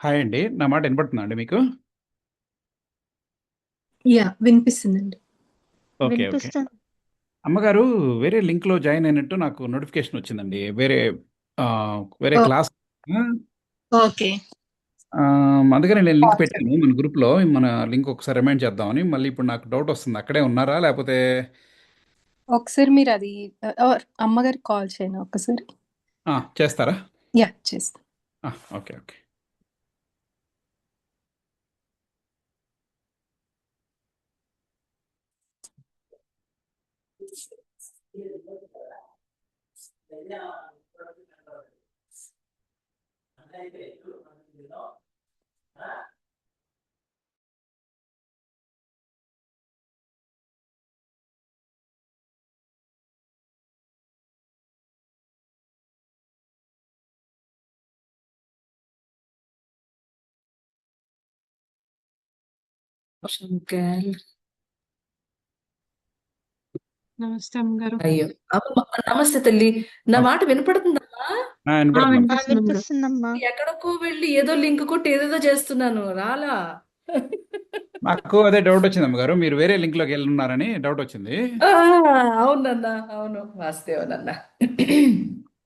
Hi అండి. నా మాట వినపడుతుందా అండి మీకు? వినిపిస్తుందండి. ఓకే. ఓకే. వినిపిస్తుంది. అమ్మగారు వేరే లింక్‌లో జాయిన్ అయినట్టు నాకు నోటిఫికేషన్ వచ్చిందండి. వేరే ఓ క్లాస్. ఓకే. అందుకని నేను లింక్ పెట్టాను మన గ్రూప్‌లో. మన లింక్ ఒకసారి రిమైండ్ చేద్దామని. మళ్ళీ ఇప్పుడు నాకు డౌట్ వస్తుంది. అక్కడే ఉన్నారా? లేకపోతే ఒకసారి మీరు అది అమ్మగారికి కాల్ చేయండి ఒకసారి. చేస్తారా? చేస్తా. ఓకే. ఓకే. శంకర్. నమస్తే అమ్మగారు. అయ్యో, నమస్తే తల్లి. నా ఓకే. మాట వినపడుతుందమ్మా? వినపడుతుందమ్మా. వినిపిస్తుందమ్మా. ఎక్కడికో వెళ్ళి ఏదో లింక్ కొట్టి ఏదేదో చేస్తున్నాను, రాలా. నాకు అదే డౌట్ వచ్చింది అమ్మగారు. మీరు వేరే లింక్‌లోకి వెళ్ళి ఉన్నారని డౌట్ వచ్చింది. ఆ, అవునన్నా, అవును వాస్తవేనన్నా.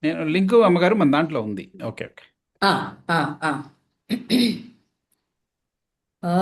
నేను లింక్ అమ్మగారు మన దాంట్లో ఉంది. ఓకే. ఓకే. ఆ, ఆ, ఆ. ఆ.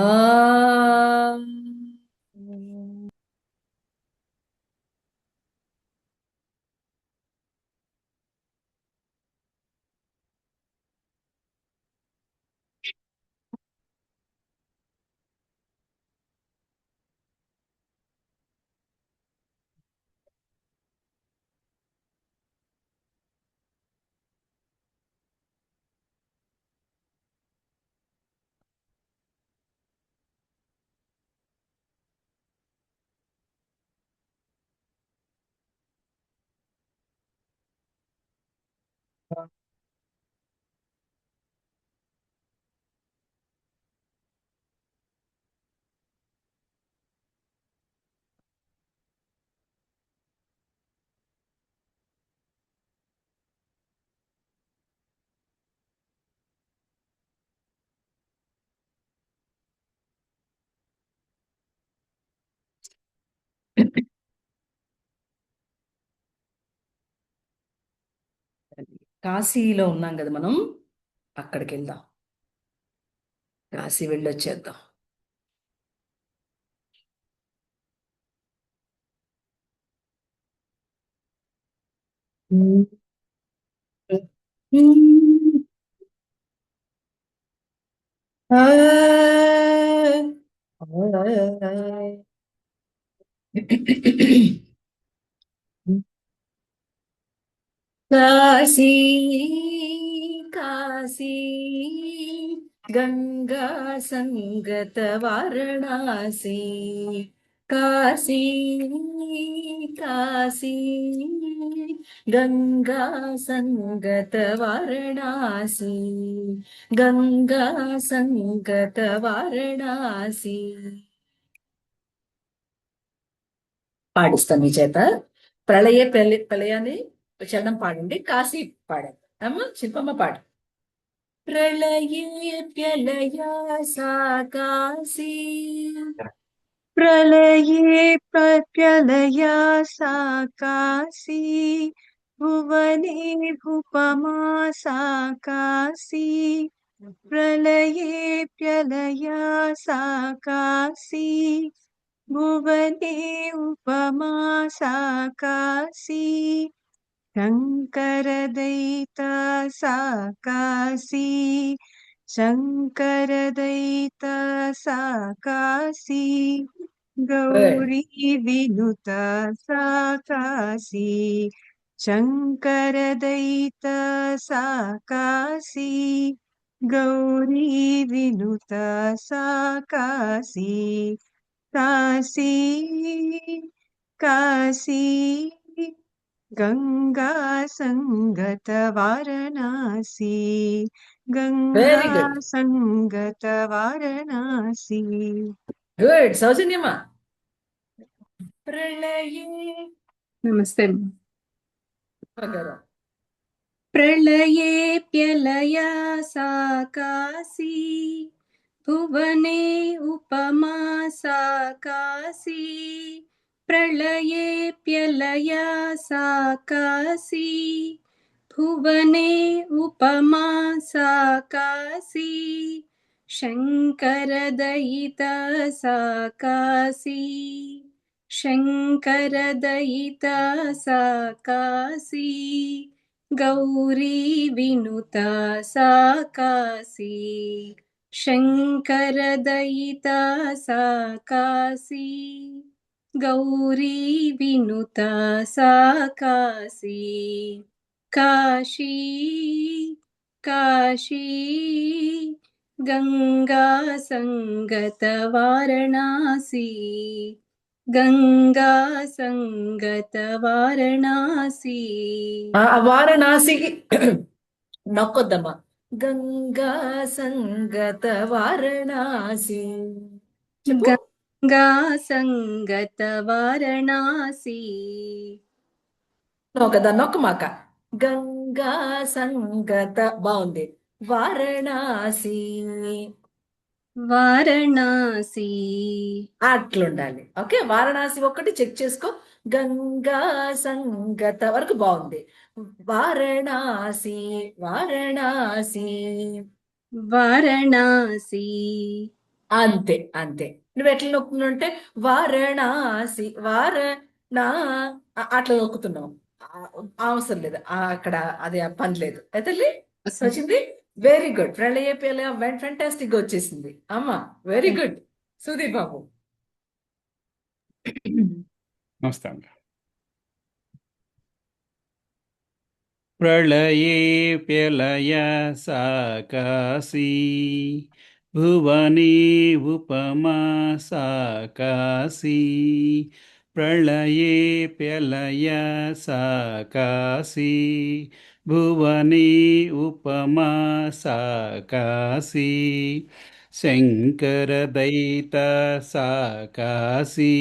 కాశీలో ఉన్నాం కదా మనం, అక్కడికి వెళ్దాం. కాశీ వెళ్ళొచ్చేద్దాం. కాశీ, కాశీ, గంగా సంగత వారణాసి. కాశీ, కాశీ, గంగా సంగత వారణాసి. గంగా సంగత వారణాసి. పాడిస్తాను మీ చేత. ప్రళయాన్ని చరణం పాడండి, కాశీ పాడండి. అమ్మ శిల్పమ్మ పాడు. ప్రళయే ప్యలయా సా కాశీ. प्रलये प्रत्यलया सा काशी, भुवने भूपमा सा काशी। प्रलये प्यलया सा काशी, भुवने उपमा सा काशी। शङ्करदयिता सा काशी, शङ्करदयिता सा काशी। గుడ్. गौरी विनुता सा काशी, शङ्करदयिता सा काशी। गौरी विनुता सा काशी, काशी, काशी। गंगा संगत वाరణాసి, गंगा వెరీ గుడ్. संगत वाరణాసి। గుడ్ సౌజన్యమా. ప్రళయే నమస్తే అమ్మ. బంగారం. प्रलयेऽप्यलया सा काशी भुवने उपमा सा काशी प्रलयेऽप्यलया सा काशी भुवने उपमा सा काशी शङ्करदयिता सा काशी शङ्करदयिता सा काशी गौरी विनुता सा काशी शङ्करदयिता सा काशी गौरी विनुता सा काशी काशी काशी गंगा संगत वाराणसी गंगा संगत वाराणसी ఆ వారణాసికి నొక్కొద్దమ్మా. గంగా సంగత వారణాసి. చెప్పు. गंगा संगत वाराणसी నొక్కదా నొక్కమాక. గంగా సంగత బాగుంది. వారణాసి वाराणसी అట్లుండాలి. ఓకే, వారణాసి ఒక్కటి చెక్ చేసుకో. గంగా సంగత వరకు బాగుంది. వారణాసి వారణాసి वाराणसी అంతే అంతే. నువ్వు ఎట్లా నొక్కుతుంటే వారణాసి అట్లా నొక్కుతున్నావు. అవసరం లేదు అక్కడ, అది ఆ పని లేదు. అయితే వచ్చింది. Very good. ప్రళయపేల ఫెంటాస్టిక్ గా వచ్చేసింది అమ్మా. వెరీ గుడ్ సుదీప్ బాబు. నమస్తే అండి. ప్రళయే ప్యలయ సా కాశీ భువనే ఉపమా సా కాశీ ప్రళయే ప్యలయ సా కాశీ భువనే ఉపమా సా కాశీ శంకరదయిత సా కాశీ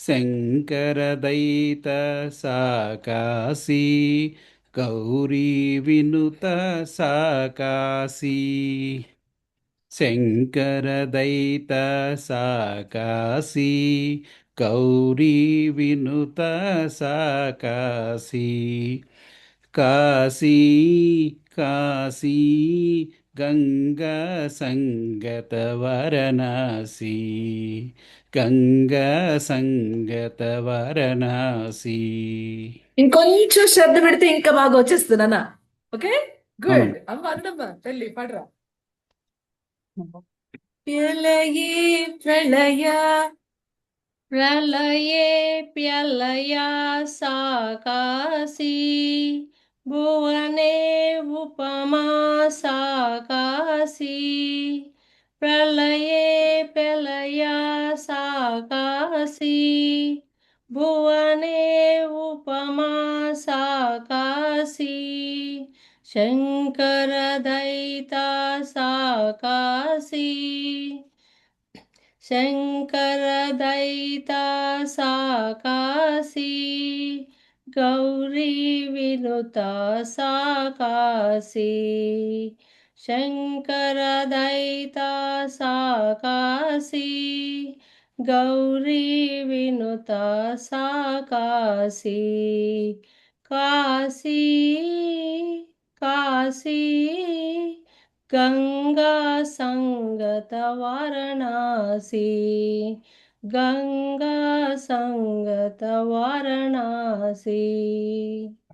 శంకరదయిత సా కాశీ గౌరీ వినుత సా కాశీ శంకరదయిత సా కాశీ గౌరీ వినుత సా కాశీ కాశీ కాశీ గంగా సంగత వారణాసి గంగా సంగత వారణాసి. ఇంకొంచెం శ్రద్ధ పెడితే ఇంకా బాగా వచ్చేస్తున్నానా? Okay, good. అవునండి. అమ్మ అన్నమ్మ తల్లి పడరా. ప్రళయే ప్రళయ प्रलयेऽप्यलया सा काशी भुवने उपमा सा काशी प्रलयेऽप्यलया सा काशी भुवने उपमा सा काशी शङ्करदयिता सा काशी शङ्करदयिता सा काशी गौरी विनुता सा काशी शङ्करदयिता सा काशी गौरी विनुता सा काशी काशी काशी गंगा संगत वाराणसी गंगा संगत वाराणसी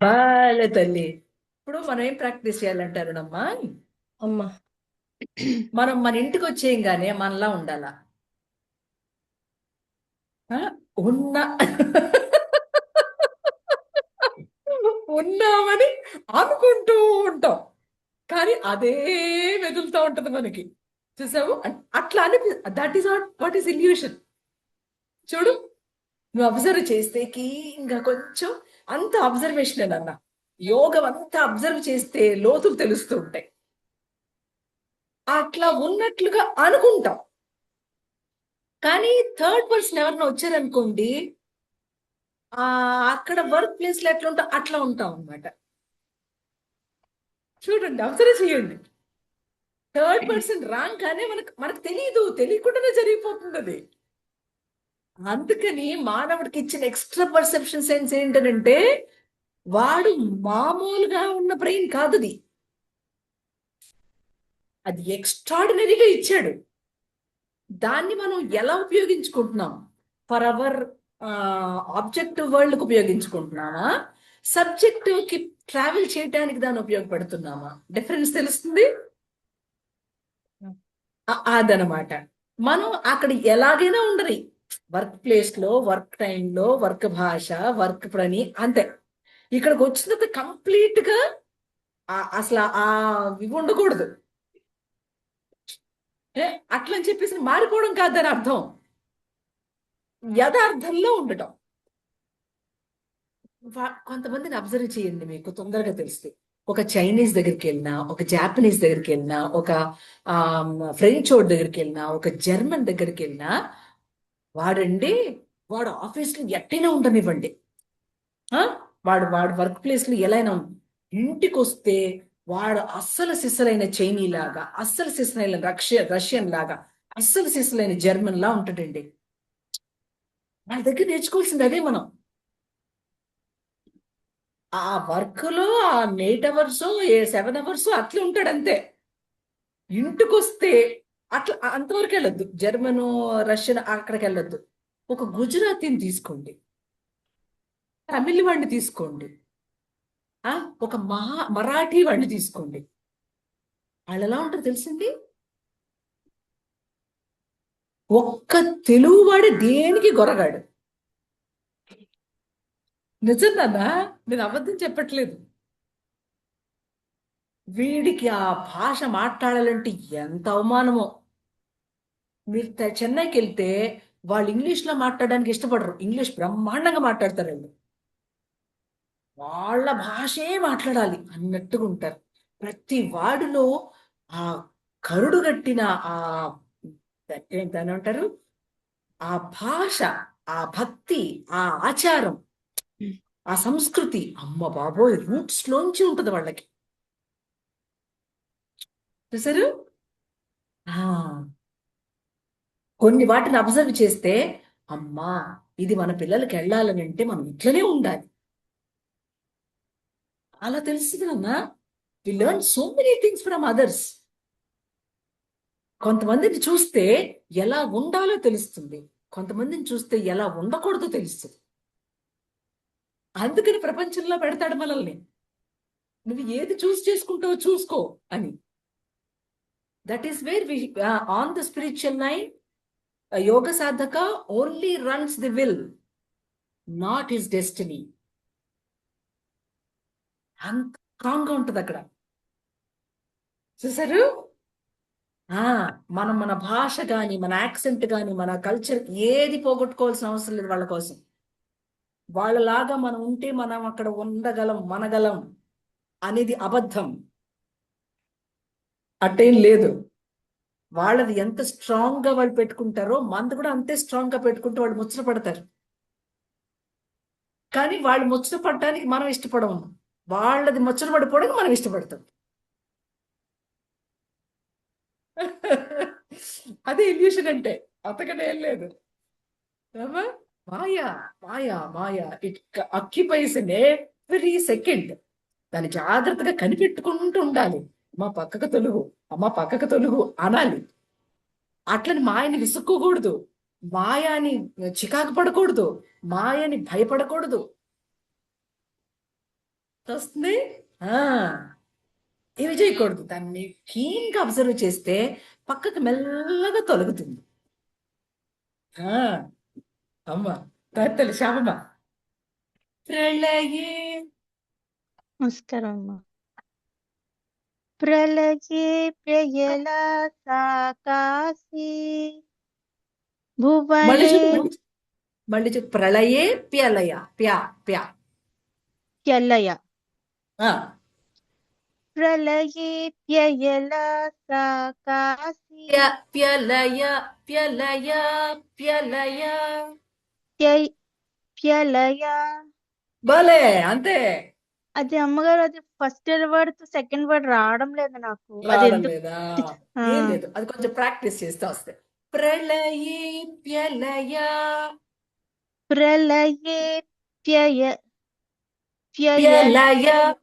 బాలే తల్లి. ఇప్పుడు మనం ఏం ప్రాక్టీస్ చేయాలంటారునమ్మా? అమ్మా మనం మన ఇంటికి వచ్చేయంగానే మనలా ఉండాలా? ఆ? ఉన్నా ఉన్నామని అనుకుంటూ ఉంటాం, కానీ అదే వెదులుతూ ఉంటది మనకి. చూసావు? అట్లా అనిపి that is what is illusion. చూడు, నువ్వు అబ్జర్వ్ చేస్తే ఇంకా కొంచెం అంత అబ్జర్వేషన్ అన్న యోగం అంతా అబ్జర్వ్ చేస్తే లోతులు తెలుస్తూ ఉంటాయి. అట్లా ఉన్నట్లుగా అనుకుంటాం, కానీ థర్డ్ పర్సన్ ఎవరైనా వచ్చారనుకోండి, అక్కడ వర్క్ ప్లేస్ లో ఎట్లా ఉంటాం అట్లా ఉంటాం అన్నమాట. చూడండి, అబ్జర్వ్ చేయండి. థర్డ్ పర్సన్ రాంగ్ కానీ మనకు తెలియదు, తెలియకుండానే జరిగిపోతుంది అది. అందుకని మానవుడికి ఇచ్చిన ఎక్స్ట్రా పర్సెప్షన్ సెన్స్ ఏంటంటే, వాడు మామూలుగా ఉన్న బ్రెయిన్ కాదు అది, అది ఎక్స్ట్రాడినరీగా ఇచ్చాడు. దాన్ని మనం ఎలా ఉపయోగించుకుంటున్నాం? ఫర్ అవర్ ఆబ్జెక్టివ్ వరల్డ్కి ఉపయోగించుకుంటున్నామా, సబ్జెక్టివ్ కి ట్రావెల్ చేయడానికి దాన్ని ఉపయోగపడుతున్నామా? డిఫరెన్స్ తెలుస్తుంది. అదనమాట. మనం అక్కడ ఎలాగైనా ఉండని, వర్క్ ప్లేస్ లో, వర్క్ టైంలో, వర్క్ భాష, వర్క్ పని అంతే. ఇక్కడికి వచ్చిన తర్వాత కంప్లీట్ గా అసలు ఇవి ఉండకూడదు. అట్లా అని చెప్పేసి మారిపోవడం కాదు దాని అర్థం, యథార్థంలో ఉండటం. కొంతమందిని అబ్జర్వ్ చేయండి, మీకు తొందరగా తెలుస్తుంది. ఒక చైనీస్ దగ్గరికి వెళ్ళినా, ఒక జాపనీస్ దగ్గరికి వెళ్ళినా, ఒక ఫ్రెంచ్ వాడి దగ్గరికి వెళ్ళినా, ఒక జర్మన్ దగ్గరికి వెళ్ళినా, వాడు ఆఫీస్లో ఎట్టైనా ఉండనివ్వండి, వాడు వర్క్ ప్లేస్ లో ఎలా అయినా ఇంటికి వస్తే వాడు అస్సలు సిస్సలైన చైనీ లాగా, అస్సలు సిస్సలైన రష్యన్ లాగా, అస్సలు సిస్సలైన జర్మన్ లా ఉంటాడండి. వాళ్ళ దగ్గర నేర్చుకోవాల్సింది అదే మనం. ఆ వర్క్ లో ఆ 8 అవర్స్ 7 అవర్స్ అట్లా ఉంటాడు అంతే. ఇంటికి వస్తే అట్లా అంతవరకు వెళ్ళొద్దు, జర్మను రష్యన్ అక్కడికి వెళ్ళొద్దు. ఒక గుజరాతీని తీసుకోండి, తమిళ వాడిని తీసుకోండి, ఒక మరాఠీ వాడిని తీసుకోండి, వాళ్ళు ఎలా ఉంటారు తెలిసింది? ఒక్క తెలుగు వాడు దేనికి గొరగాడు. నిజంగా నేను అబద్ధం చెప్పట్లేదు. వీడికి ఆ భాష మాట్లాడాలంటే ఎంత అవమానమో. మీరు చెన్నైకి వెళ్తే వాళ్ళు ఇంగ్లీష్లో మాట్లాడడానికి ఇష్టపడరు, ఇంగ్లీష్ బ్రహ్మాండంగా మాట్లాడతారు వాళ్ళు. వాళ్ళ భాషే మాట్లాడాలి అన్నట్టుగా ఉంటారు. ప్రతి వాడిలో ఆ కరుడు గట్టిన ఏంటని అంటారు, ఆ భాష, ఆ భక్తి, ఆ ఆచారం, ఆ సంస్కృతి, అమ్మ బాబోయ్, రూట్స్ లోంచి ఉంటది వాళ్ళకి. చూసారు? కొన్ని వాటిని అబ్జర్వ్ చేస్తే, అమ్మా ఇది మన పిల్లలకి వెళ్ళాలని అంటే మనం ఇట్లనే ఉండాలి, అలా తెలుస్తుంది అన్నా. We learn so many things from others. కొంతమందిని చూస్తే ఎలా ఉండాలో తెలుస్తుంది, కొంతమందిని చూస్తే ఎలా ఉండకూడదో తెలుస్తుంది. అందుకని ప్రపంచంలో పెడతాడు మనల్ని, నువ్వు ఏది చూస్ చేసుకుంటావో చూసుకో అని. That is where we on the spiritual line, yoga sadhaka only runs the will, not his destiny. అంత స్ట్రాంగ్ గా ఉంటది అక్కడ. చూసారు? మనం మన భాష కానీ, మన యాక్సెంట్ కానీ, మన కల్చర్ ఏది పోగొట్టుకోవాల్సిన అవసరం లేదు వాళ్ళ కోసం. వాళ్ళలాగా మనం ఉంటే మనం అక్కడ ఉండగలం, మనగలం అనేది అబద్ధం. అట్టేం లేదు. వాళ్ళది ఎంత స్ట్రాంగ్ గా వాళ్ళు పెట్టుకుంటారో మనది కూడా అంతే స్ట్రాంగ్ గా పెట్టుకుంటూ వాళ్ళు ముచ్చట పడతారు. కానీ వాళ్ళు ముచ్చట పడటానికి మనం ఇష్టపడము, వాళ్ళది ముచ్చట పడిపోవడానికి మనం ఇష్టపడతాం. అదే ఇల్యూషన్ అంటే, అంతకంటే ఏం లేదు. Maya maya maya, it occupies in every second. దాన్ని జాగ్రత్తగా కనిపెట్టుకుంటూ ఉండాలి. అమ్మ పక్కకు తొలుగు, అమ్మ పక్కకు తొలుగు అనాలి. అట్లని మాయని విసుక్కోకూడదు, మాయాని చికాకు పడకూడదు, మాయని భయపడకూడదు. వస్తుంది ఏమి చేయకూడదు. దాన్ని కీన్ గా అబ్జర్వ్ చేస్తే పక్కకు మెల్లగా తొలగుతుంది. అమ్మ తల్లి శ్యామమ్మ. ప్రళయే, నమస్కారం అమ్మా. ప్రళయే ప్రళయలాసాకాశి భువనే మళ్ళీ చెప్పు. ప్రళయే ప్యలయ, ప్యా ప్యా ప్యలయ. ఆ, ప్రళయే ప్యయలాసాకాశి ప్యలయ ప్యలయ ప్యలయ. ప్యలయ. భలే, అంతే. అది అమ్మగారు అది ఫస్ట్ వర్డ్ సెకండ్ వర్డ్ రావడం లేదు నాకు. అది రావడం ఎందుకు లేదా? ఆ, ఏం లేదు, అది కొంచెం ప్రాక్టీస్ చేస్తే వస్తాయి. ప్రళయే ప్యలయ. ప్రళయే ప్యయ ప్యయ ప్యలయ.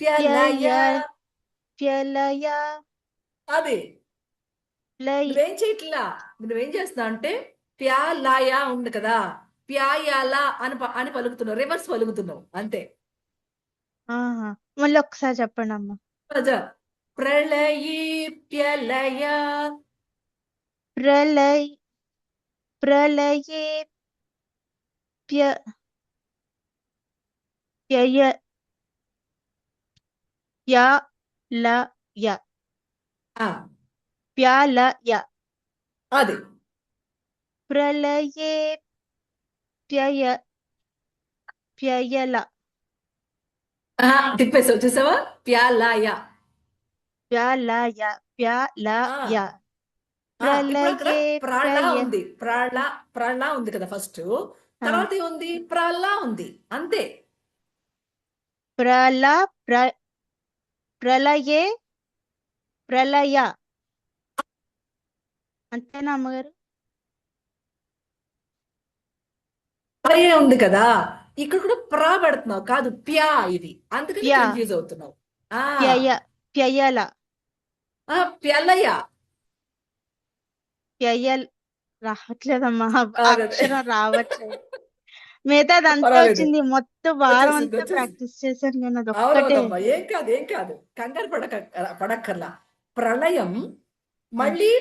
ప్యలయ. ప్యయ ప్యలయ అది లయ నువ్వేం చేయట్లా, నువ్వేం చేస్తున్నావు అంటే ప్యాలాయ ఉంది కదా, ప్యాయాల అని పలుకుతున్నావు, రివర్స్ పలుకుతున్నావు అంతే. ఆహా. మళ్ళీ ఒకసారి చెప్పండి అమ్మ. అదా. ప్రళయే ప్యలయ. ప్రళయ ప్రళయే ప్య ప్యయ ప్యలయ ఆ, ప్యలయ అది ప్రళయే ప్యయ ప్యయల తిప్పేసావు చూసావా, ప్యాలాయ. ప్యలయ ప్యలయ ఇప్పుడు అక్కడ ప్రళయే ప్రాళ ప్యయ ఉంది, ప్రాళ ఉంది కదా ఫస్ట్, ఆ, తర్వాత ఏముంది, ప్రాళ ఉంది అంతే. ప్రళ ప్ర ప్రళయే ప్రళయ అంతేనా అమ్మగారు? అదే ఉంది కదా, ఇక్కడ కూడా ప్రా పెడుతున్నావు కాదు, ప్యా ఇది, అందుకని ప్య కన్ఫ్యూజ్ అవుతున్నావు. ఆ ప్యయ ప్యయల ప్యలయ. ప్యయల్ రావట్లేదమ్మా, అదే. అక్షరం రావట్లేదు. మిగతాది అంతా పర్వాలేదు, వచ్చింది, మొత్తం వారం వచ్చేసింది అంతా వచ్చేసింది. ప్రాక్టీస్ చేశాను కానీ అది ఒక్కటే. అవునవునమ్మా, ఏం కాదు ఏం కాదు, కంగారు పడక్కర్లా. ప్రళయం ఆ, మళ్ళీ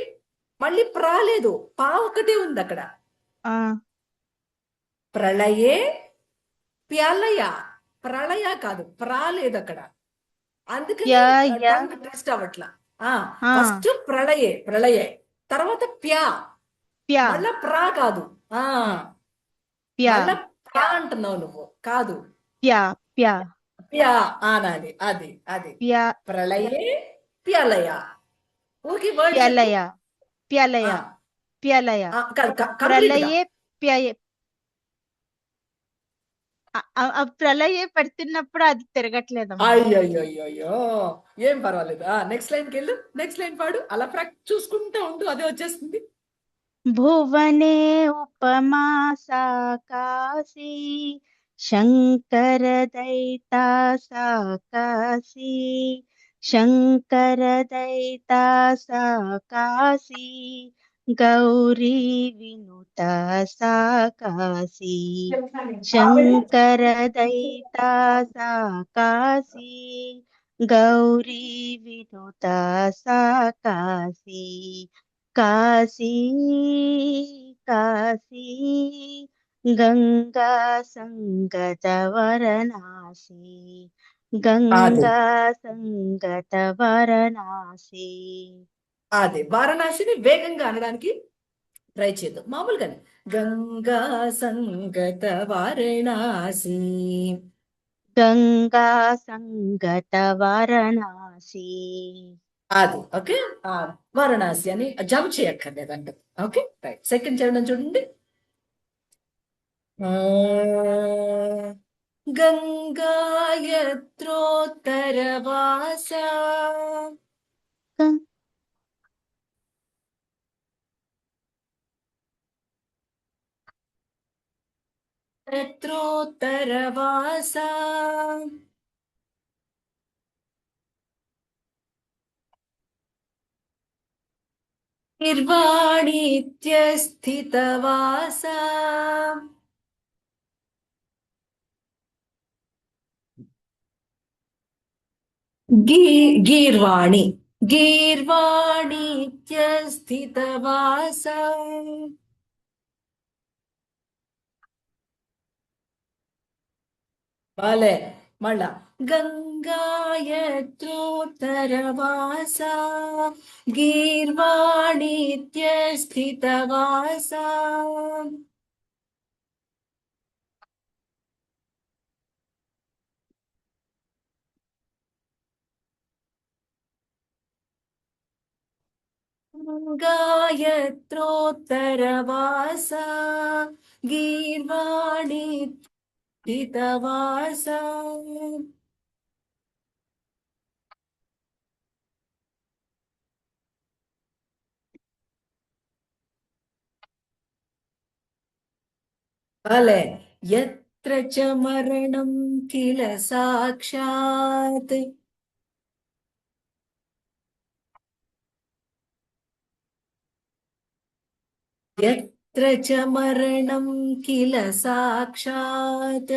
మళ్ళీ ప్రా లేదు, పా ఒకటే ఉంది అక్కడ. ఆ, ప్రళయే ప్యలయ. ప్రళయ కాదు, ప్రా లేదు అక్కడ, అందుకని ప్యయ టంగ్ ట్విస్ట్ అవ్వట్లా. ఆ, ఫస్ట్ ప్రళయే, తర్వాత ప్యా, ప్య మళ్ళా ప్రా కాదు. ఆ ప్య మళ్ళా ప్రా అంటున్నావు నువ్వు, కాదు ప్య ప్య ప్యా అనాలి. అది అది ప్య ప్రళయే ప్యలయ. ఊరికి వర్డ్ చెప్పు. ప్యలయ ప్యలయ ఆ, ప్యలయ కాదు కంప్లీట్ గా. ప్రళయే ప్యయ ఆ ప్రళయే పెడుతున్నప్పుడు అది తిరగట్లేదమ్మా. అయ్యో ఏం పర్వాలేదు. నెక్స్ట్ లైన్కి వెళ్ళు, నెక్స్ట్ లైన్ పాడు, అలా ప్రాక్టీస్ చూసుకుంటా ఉండు, అదే వచ్చేస్తుంది. భువనే ఉపమా సాకాశీ శంకర దైతా సాకాశీ శంకర దైతా సాకాశీ గౌరీ వినుత సాకాశీ శంకర దైతా సాకాశీ గౌరీ వినుత సాకాశీ కాశీ కాశీ గంగా సంగత వారణాసి అది గంగా సంగత వారణాసి. అదే వారణాసిని వేగంగా అనడానికి ట్రై చేద్దాం, మామూలుగానే. గంగా సంగత వారణాసి. గంగా సంగత వారణాసి. అది ఓకే. వారణాసి అని జంప్ చేయక్కర్లేదంట. Okay right. సెకండ్ చరణం చూడండి. గంగాయత్రోత్తరవాస. గం- యత్రోత్తరవాస. నిర్వాణిత్యస్థితవాస. గీర్వాణి. గీర్వాణిత్యస్థితవాస. భలే. మళ్ళా గంగాయత్రోత్తరవాస గీర్వాణిత్యస్థితవాస. గంగాయత్రోత్తరవాస గీర్వాణిత్యస్థితవాస. అలే ఎత్ర చ మరణం కిల సాక్షాత్ ఎత్ర చ మరణం కిల సాక్షాత్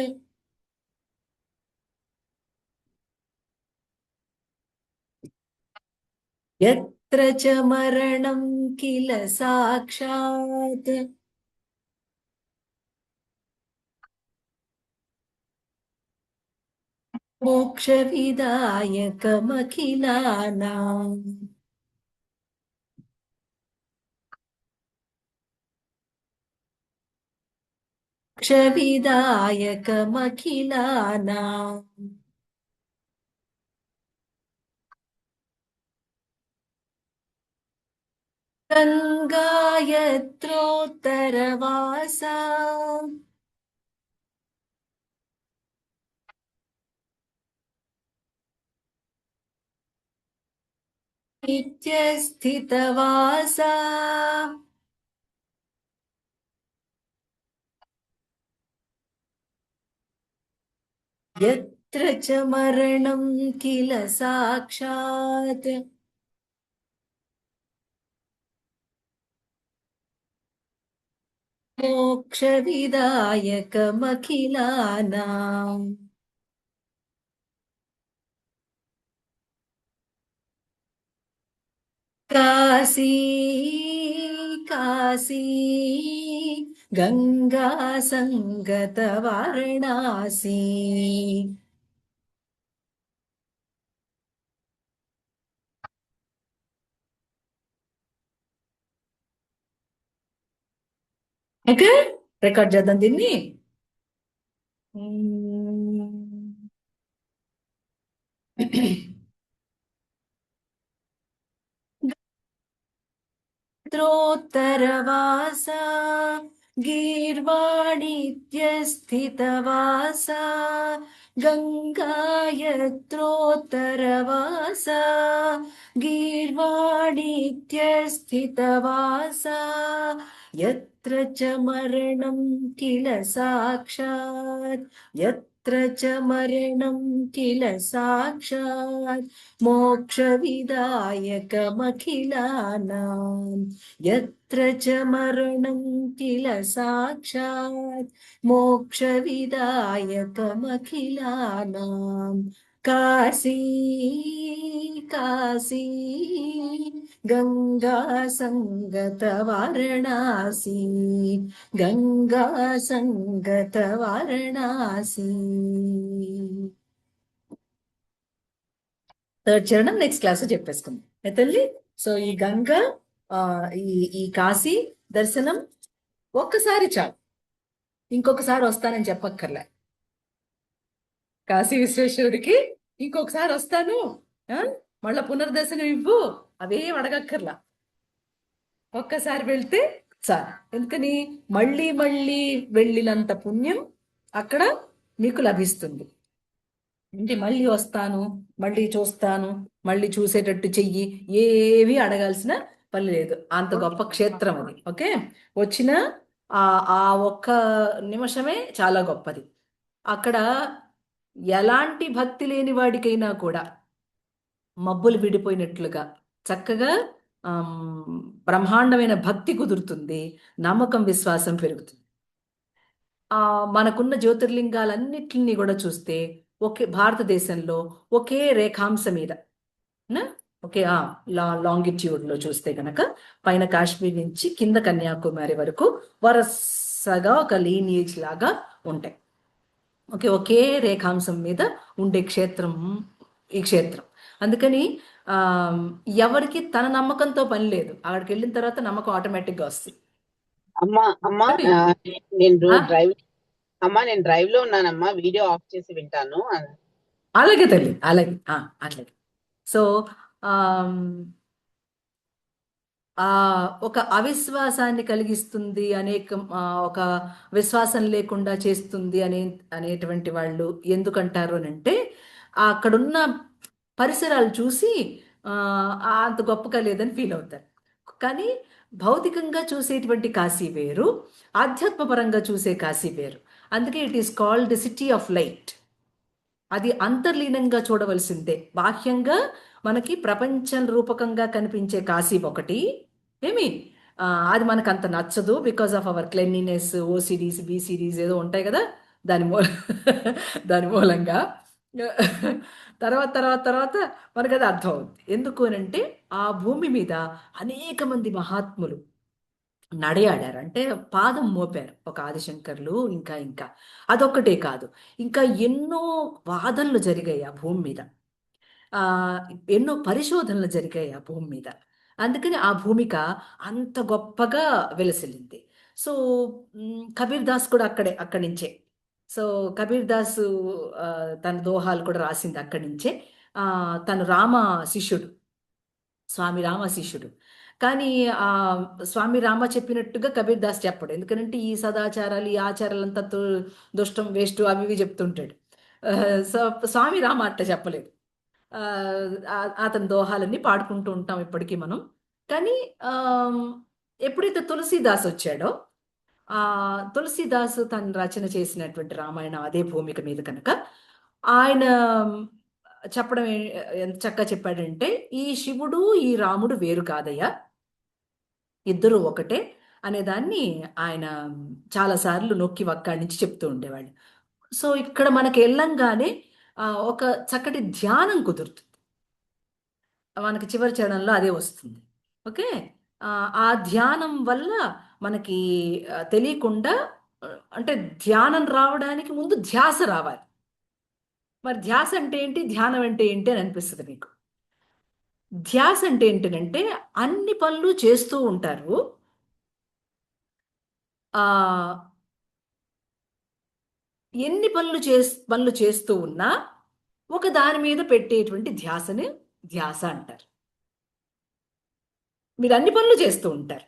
ఎత్ర చ మరణం కిల సాక్షాత్ మోక్షవిదాయకమఖిలానాం మోక్షవిదాయకమఖిలానాం గంగాయత్రోత్తరవాసా నిత్యస్థితవాసా యత్ర చ మరణం కిల సాక్షాత్ మోక్షవిదాయకమఖిలానాం కాశీ కాశీ గంగా సంగత వారణాసి ఓకే రికార్డ్ చేద్దాం దీన్ని త్రోత్తరవాసా గీర్వాణిత్యస్థితవాసా గంగాయత్రోత్తరవాసా గీర్వాణిత్యస్థితవాసా యత్ర చ మరణం కిల సాక్షాత్ యత్ర చ మరణం కిల సాక్షాత్ మోక్షవిదాయకమఖిలానాం యత్ర చ మరణం కిల సాక్షాత్ మోక్షవిదాయకమఖిలానాం కాశీ కాశీ గంగా సంగత వారణాసి గంగా సంగత వారణాసి థర్డ్ చరణం నెక్స్ట్ క్లాస్ చెప్పేసుకుందాం ఏ తల్లి సో ఈ గంగా ఈ కాశీ దర్శనం ఒక్కసారి చాలు ఇంకొకసారి వస్తానని చెప్పక్కర్లే కాశీ విశ్వేశ్వరుడికి ఇంకొకసారి వస్తాను మళ్ళా పునర్దర్శనం ఇవ్వు అవేం అడగక్కర్లా ఒక్కసారి వెళ్తే చాలు ఎందుకని మళ్ళీ మళ్ళీ వెళ్ళినంత పుణ్యం అక్కడ మీకు లభిస్తుంది అంటే మళ్ళీ వస్తాను మళ్ళీ చూస్తాను మళ్ళీ చూసేటట్టు చెయ్యి ఏవి అడగాల్సిన పని లేదు అంత గొప్ప క్షేత్రం అది ఓకే వచ్చిన ఆ ఒక్క నిమిషమే చాలా గొప్పది అక్కడ ఎలాంటి భక్తి లేని వాడికైనా కూడా మబ్బులు విడిపోయినట్లుగా చక్కగా బ్రహ్మాండమైన భక్తి కుదురుతుంది నమ్మకం విశ్వాసం పెరుగుతుంది మనకున్న జ్యోతిర్లింగాలన్నిటిని కూడా చూస్తే ఒకే భారతదేశంలో ఒకే రేఖాంశ మీద ఓకే లాంగిట్యూడ్లో చూస్తే కనుక పైన కాశ్మీర్ నుంచి కింద కన్యాకుమారి వరకు వరుసగా ఒక లీనియేజ్ లాగా ఉంటాయి ఓకే ఒకే రేఖాంశం మీద ఉండే క్షేత్రం ఈ క్షేత్రం అందుకని ఎవరికి తన నమ్మకంతో పని లేదు అక్కడికి వెళ్ళిన తర్వాత నమ్మకం ఆటోమేటిక్గా వస్తుంది అమ్మా నేను డ్రైవ్ లో ఉన్నానమ్మా వీడియో ఆఫ్ చేసి వింటాను అలాగే తల్లి అలాగే అట్లాగే సో ఒక అవిశ్వాసాన్ని కలిగిస్తుంది ఒక విశ్వాసం లేకుండా చేస్తుంది అనేటువంటి వాళ్ళు ఎందుకంటారు అని అంటే అక్కడున్న పరిసరాలు చూసి అంత గొప్పగా లేదని ఫీల్ అవుతారు కానీ భౌతికంగా చూసేటువంటి కాశీ వేరు, ఆధ్యాత్మపరంగా చూసే కాశీ వేరు. అందుకే it is called the city of light. అది అంతర్లీనంగా చూడవలసిందే. బాహ్యంగా మనకి ప్రపంచం రూపకంగా కనిపించే కాశీ ఒకటి, ఏమి అది మనకు అంత నచ్చదు బికాస్ ఆఫ్ అవర్ క్లెన్లీనెస్, ఓసిడీస్, బీసీడీస్ ఏదో ఉంటాయి కదా, దాని మూల దాని మూలంగా తర్వాత తర్వాత తర్వాత మనకు అది అర్థం అవుతుంది. ఎందుకు అని అంటే ఆ భూమి మీద అనేక మంది మహాత్ములు నడయాడారు, అంటే పాదం మోపారు. ఒక ఆదిశంకర్లు, ఇంకా ఇంకా అదొక్కటే కాదు, ఇంకా ఎన్నో వాదనలు జరిగాయి ఆ భూమి మీద, ఆ ఎన్నో పరిశోధనలు జరిగాయి ఆ భూమి మీద. అందుకని ఆ భూమిక అంత గొప్పగా వెలసిల్లింది. సో కబీర్ దాస్ కూడా అక్కడి నుంచే. సో కబీర్ దాస్ తన దోహాలు కూడా రాసింది అక్కడి నుంచే. తను రామ శిష్యుడు, స్వామి రామ శిష్యుడు. కానీ ఆ స్వామి రామ చెప్పినట్టుగా కబీర్ దాస్ చెప్పడు. ఎందుకంటే ఈ సదాచారాలు, ఈ ఆచారాలంతా దుష్టం, వేస్ట్, అవి ఇవి చెప్తుంటాడు. సో స్వామి రామ అట్ట చెప్పలేదు. అతని దోహాలన్నీ పాడుకుంటూ ఉంటాం ఇప్పటికీ మనం. కానీ ఎప్పుడైతే తులసీదాస్ వచ్చాడో, తులసీదాసు తను రచన చేసినటువంటి రామాయణం అదే భూమిక మీద కనుక ఆయన చెప్పడం ఎంత చక్కగా చెప్పాడంటే, ఈ శివుడు ఈ రాముడు వేరు కాదయ్యా, ఇద్దరు ఒకటే అనేదాన్ని ఆయన చాలాసార్లు నొక్కి వక్కాడి నుంచి చెప్తూ ఉండేవాళ్ళు. సో ఇక్కడ మనకి వెళ్ళంగానే ఒక చక్కటి ధ్యానం కుదురుతుంది. మనకి చివరి చరణంలో అదే వస్తుంది. ఓకే, ఆ ధ్యానం వల్ల మనకి తెలియకుండా, అంటే ధ్యానం రావడానికి ముందు ధ్యాస రావాలి. మరి ధ్యాస అంటే ఏంటి, ధ్యానం అంటే ఏంటి అని అనిపిస్తుంది మీకు. ధ్యాస అంటే ఏంటంటే అన్ని పనులు చేస్తూ ఉంటారు, ఎన్ని పనులు చేస్తూ ఉన్నా ఒక దాని మీద పెట్టేటువంటి ధ్యాసని ధ్యాస అంటారు. మీరు అన్ని పనులు చేస్తూ ఉంటారు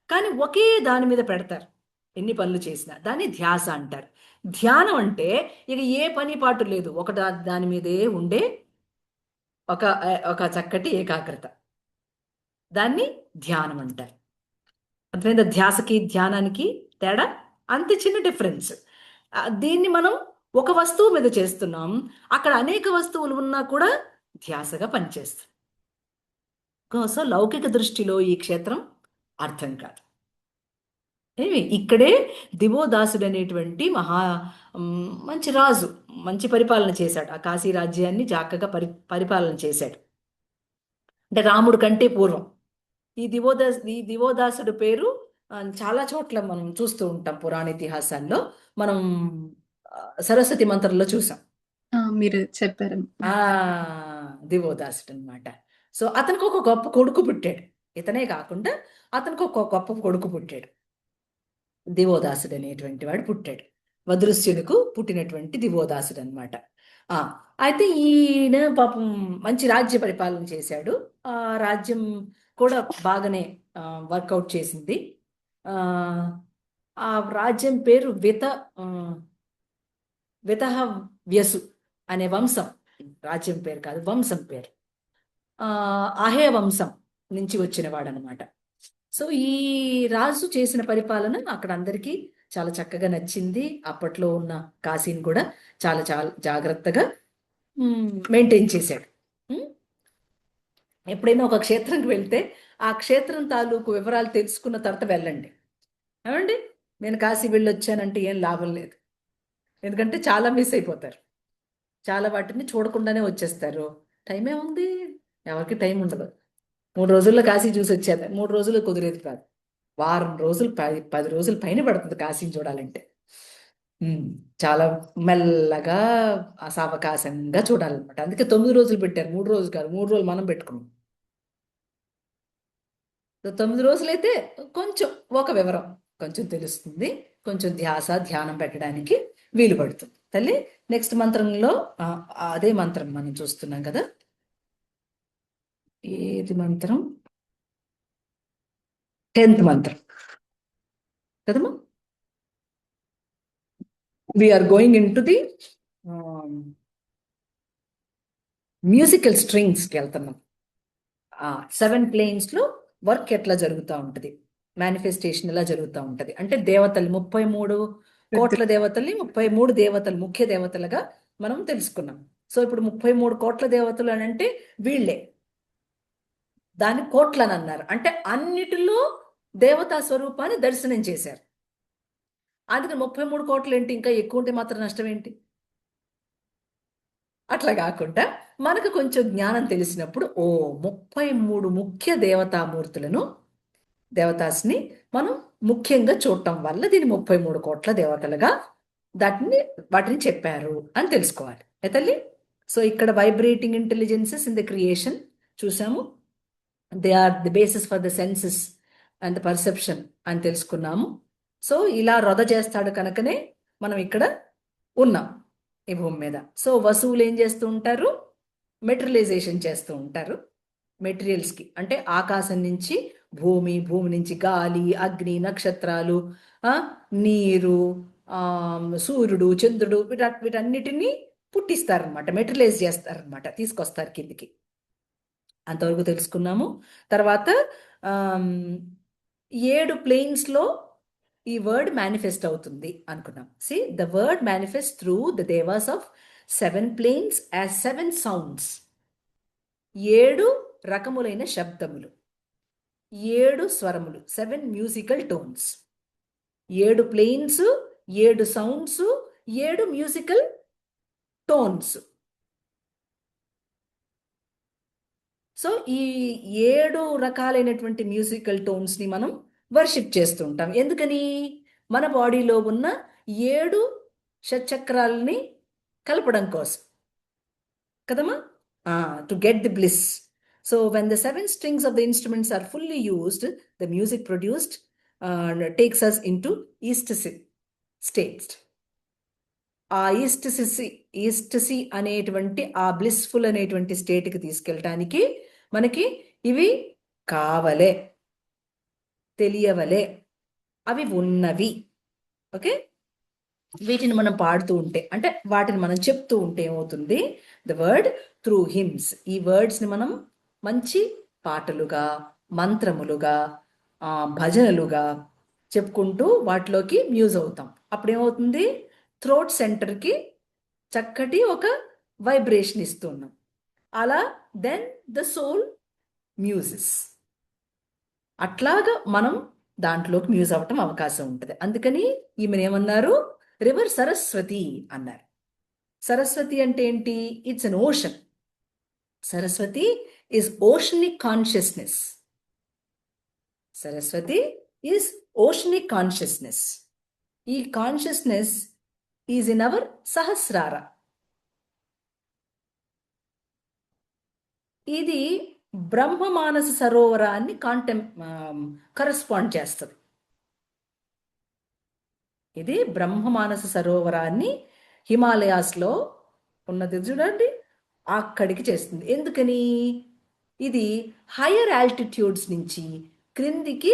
కానీ ఒకే దాని మీద పెడతారు, ఎన్ని పనులు చేసినా, దాన్ని ధ్యాస అంటారు. ధ్యానం అంటే ఇక ఏ పని పాటు లేదు, ఒక దాని మీదే ఉండే ఒక చక్కటి ఏకాగ్రత, దాన్ని ధ్యానం అంటారు. అర్థమైందా? ధ్యాసకి ధ్యానానికి తేడా అంతే, చిన్న డిఫరెన్స్. దీన్ని మనం ఒక వస్తువు మీద చేస్తున్నాం, అక్కడ అనేక వస్తువులు ఉన్నా కూడా ధ్యాసగా పనిచేస్తుంది. సో లౌకిక దృష్టిలో ఈ క్షేత్రం అర్థం కాదు. ఇక్కడే దివోదాసుడు అనేటువంటి మంచి రాజు, మంచి పరిపాలన చేశాడు. ఆ కాశీ రాజ్యాన్ని చక్కగా పరిపాలన చేశాడు. అంటే రాముడు కంటే పూర్వం ఈ దివోదాసుడు పేరు చాలా చోట్ల మనం చూస్తూ ఉంటాం పురాణ ఇతిహాసాల్లో. మనం సరస్వతి మంత్రంలో చూసాం. మీరు చెప్పారు దివోదాసుడు అనమాట. సో అతనికి ఒక గొప్ప కొడుకు పుట్టాడు. ఇతనే కాకుండా అతనికి ఒక గొప్ప కొడుకు పుట్టాడు, దివోదాసుడు అనేటువంటి వాడు పుట్టాడు. వదృశ్యునికి పుట్టినటువంటి దివోదాసుడు అనమాట. అయితే ఈయన పాపం మంచి రాజ్య పరిపాలన చేశాడు. ఆ రాజ్యం కూడా బాగానే వర్కౌట్ చేసింది. ఆ రాజ్యం పేరు వితహవ్యసు అనే వంశం, రాజ్యం పేరు కాదు, వంశం పేరు. అహే వంశం నుంచి వచ్చినవాడు అనమాట. సో ఈ రాజు చేసిన పరిపాలన అక్కడ అందరికీ చాలా చక్కగా నచ్చింది. అప్పట్లో ఉన్న కాశీని కూడా చాలా చాలా జాగ్రత్తగా మెయింటైన్ చేశాడు. ఎప్పుడైనా ఒక క్షేత్రంకి వెళ్తే ఆ క్షేత్రం తాలూకు వివరాలు తెలుసుకున్న తర్వాత వెళ్ళండి. ఏమండి, నేను కాశీ వెళ్ళొచ్చానంటే ఏం లాభం లేదు, ఎందుకంటే చాలా మిస్ అయిపోతారు, చాలా వాటిని చూడకుండానే వచ్చేస్తారు. టైం ఏముంది, ఎవరికి టైం ఉండదు. 3 రోజుల్లో కాశీ చూసి వచ్చేది, 3 రోజులు కుదిరేది కాదు, వారం రోజులు 10 రోజులు పైన పడుతుంది కాశీని చూడాలంటే. చాలా మెల్లగా సావకాశంగా చూడాలన్నమాట. అందుకే 9 రోజులు పెట్టారు, 3 రోజులు కాదు. 3 రోజులు మనం పెట్టుకున్నాం. 9 రోజులైతే కొంచెం ఒక వివరం కొంచెం తెలుస్తుంది, కొంచెం ధ్యానం పెట్టడానికి వీలు పడుతుంది. తల్లి నెక్స్ట్ మంత్రంలో అదే మంత్రం మనం చూస్తున్నాం కదా. ఏది మంత్రం? 10th మంత్రం కదమ్మా. We are going into the musical స్ట్రింగ్స్కి వెళ్తున్నాం. 7 ప్లేన్స్ లో వర్క్ ఎట్లా జరుగుతూ ఉంటుంది. మేనిఫెస్టేషన్ ఇలా జరుగుతూ ఉంటది. అంటే దేవతలు 33 కోట్ల దేవతల్ని 33 దేవతలు ముఖ్య దేవతలుగా మనం తెలుసుకున్నాం. సో ఇప్పుడు 33 కోట్ల దేవతలు అని అంటే వీళ్ళే, దాన్ని కోట్లని అన్నారు. అంటే అన్నిటిలో దేవతా స్వరూపాన్ని దర్శనం చేశారు. అందుకని 33 కోట్లు ఏంటి, ఇంకా ఎక్కువ ఉంటే మాత్రం నష్టం ఏంటి? అట్లా కాకుండా మనకు కొంచెం జ్ఞానం తెలిసినప్పుడు 33 ముఖ్య దేవతామూర్తులను, దేవతాస్ని మనం ముఖ్యంగా చూడటం వల్ల దీన్ని 33 కోట్ల దేవతలుగా వాటిని చెప్పారు అని తెలుసుకోవాలి తల్లి. సో ఇక్కడ vibrating intelligences in the creation చూసాము. They are the basis for the senses and the perception అని తెలుసుకున్నాము. సో ఇలా రొద చేస్తాడు కనుకనే మనం ఇక్కడ ఉన్నాం ఈ భూమి మీద. సో వసువులు ఏం చేస్తూ ఉంటారు, మెటీరియలైజేషన్ చేస్తూ ఉంటారు మెటీరియల్స్కి. అంటే ఆకాశం నుంచి భూమి, భూమి నుంచి గాలి, అగ్ని, నక్షత్రాలు, నీరు, సూర్యుడు, చంద్రుడు, వీటన్నిటినీ పుట్టిస్తారనమాట, మెటీరియలైజ్ చేస్తారనమాట, తీసుకొస్తారు కిందికి. అంతవరకు తెలుసుకున్నాము. తర్వాత 7 ప్లేన్స్లో ఈ వర్డ్ మేనిఫెస్ట్ అవుతుంది అనుకున్నాం. See the word manifest through the devas of 7 planes as 7 sounds. 7 రకములైన శబ్దములు, 7 స్వరములు, 7 musical tones. 7 planes, 7 sounds, 7 musical tones. So ఈ 7 రకాలైనటువంటి మ్యూజికల్ టోన్స్ని మనం వర్షిప్ చేస్తూ ఉంటాం. ఎందుకని? మన బాడీలో ఉన్న 7 షట్చక్రాలని కలపడం కోసం కదమ్మా, to get the bliss. So when the 7 strings of the instruments are fully used, the music produced takes us into ecstasy states. ఆ ఈస్టసీ అనేటువంటి ఆ బ్లిస్ఫుల్ అనేటువంటి స్టేట్కి తీసుకెళ్ళటానికి మనకి ఇవి కావలే, తెలియవలే, అవి ఉన్నవి. ఓకే, వీటిని మనం పాడుతూ ఉంటే, అంటే వాటిని మనం చెప్తూ ఉంటే ఏమవుతుంది, ద వర్డ్ త్రూ హిమ్స్. ఈ వర్డ్స్ని మనం మంచి పాటలుగా, మంత్రములుగా, భజనలుగా చెప్పుకుంటూ వాటిలోకి మ్యూజ్ అవుతాం. అప్పుడు ఏమవుతుంది, థ్రోట్ సెంటర్కి చక్కటి ఒక వైబ్రేషన్ ఇస్తున్నాం. అలా దెన్ ద సోల్ మ్యూజెస్. అట్లాగా మనం దాంట్లోకి మ్యూజ్ అవ్వటం అవకాశం ఉంటుంది. అందుకని ఈమెను ఏమన్నారు, రివర్ సరస్వతి అన్నారు. సరస్వతి అంటే ఏంటి? It's an ocean. Saraswati is oceanic consciousness. Saraswati is oceanic consciousness. ఈ కాన్షియస్నెస్ ఈజ్ ఇన్ అవర్ సహస్రార. ఇది బ్రహ్మ మానస సరోవరాన్ని కరస్పాండ్ చేస్తుంది. ఇది బ్రహ్మ మానస సరోవరాన్ని హిమాలయాస్లో ఉన్నది చూడండి, అక్కడికి చేస్తుంది. ఎందుకని? ఇది హయ్యర్ ఆల్టిట్యూడ్స్ నుంచి క్రిందికి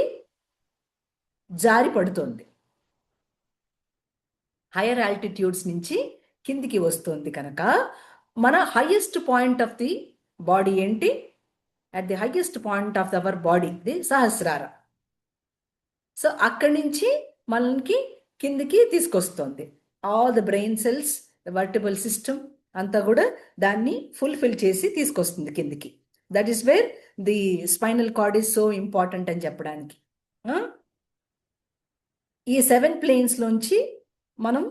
జారి పడుతుంది. హయ్యర్ ఆల్టిట్యూడ్స్ నుంచి కిందికి వస్తుంది కనుక మన highest point of the body ఏంటి? At the highest point of our body the sahasrara. So అక్కడి నుంచి మనకి కిందికి తీసుకొస్తుంది. All the brain cells, the vertebral system అంతా కూడా దాన్ని ఫుల్ఫిల్ చేసి తీసుకొస్తుంది కిందికి. That is where the spinal cord is so important అని చెప్పడానికి. ఈ 7 ప్లేన్స్లోంచి మనం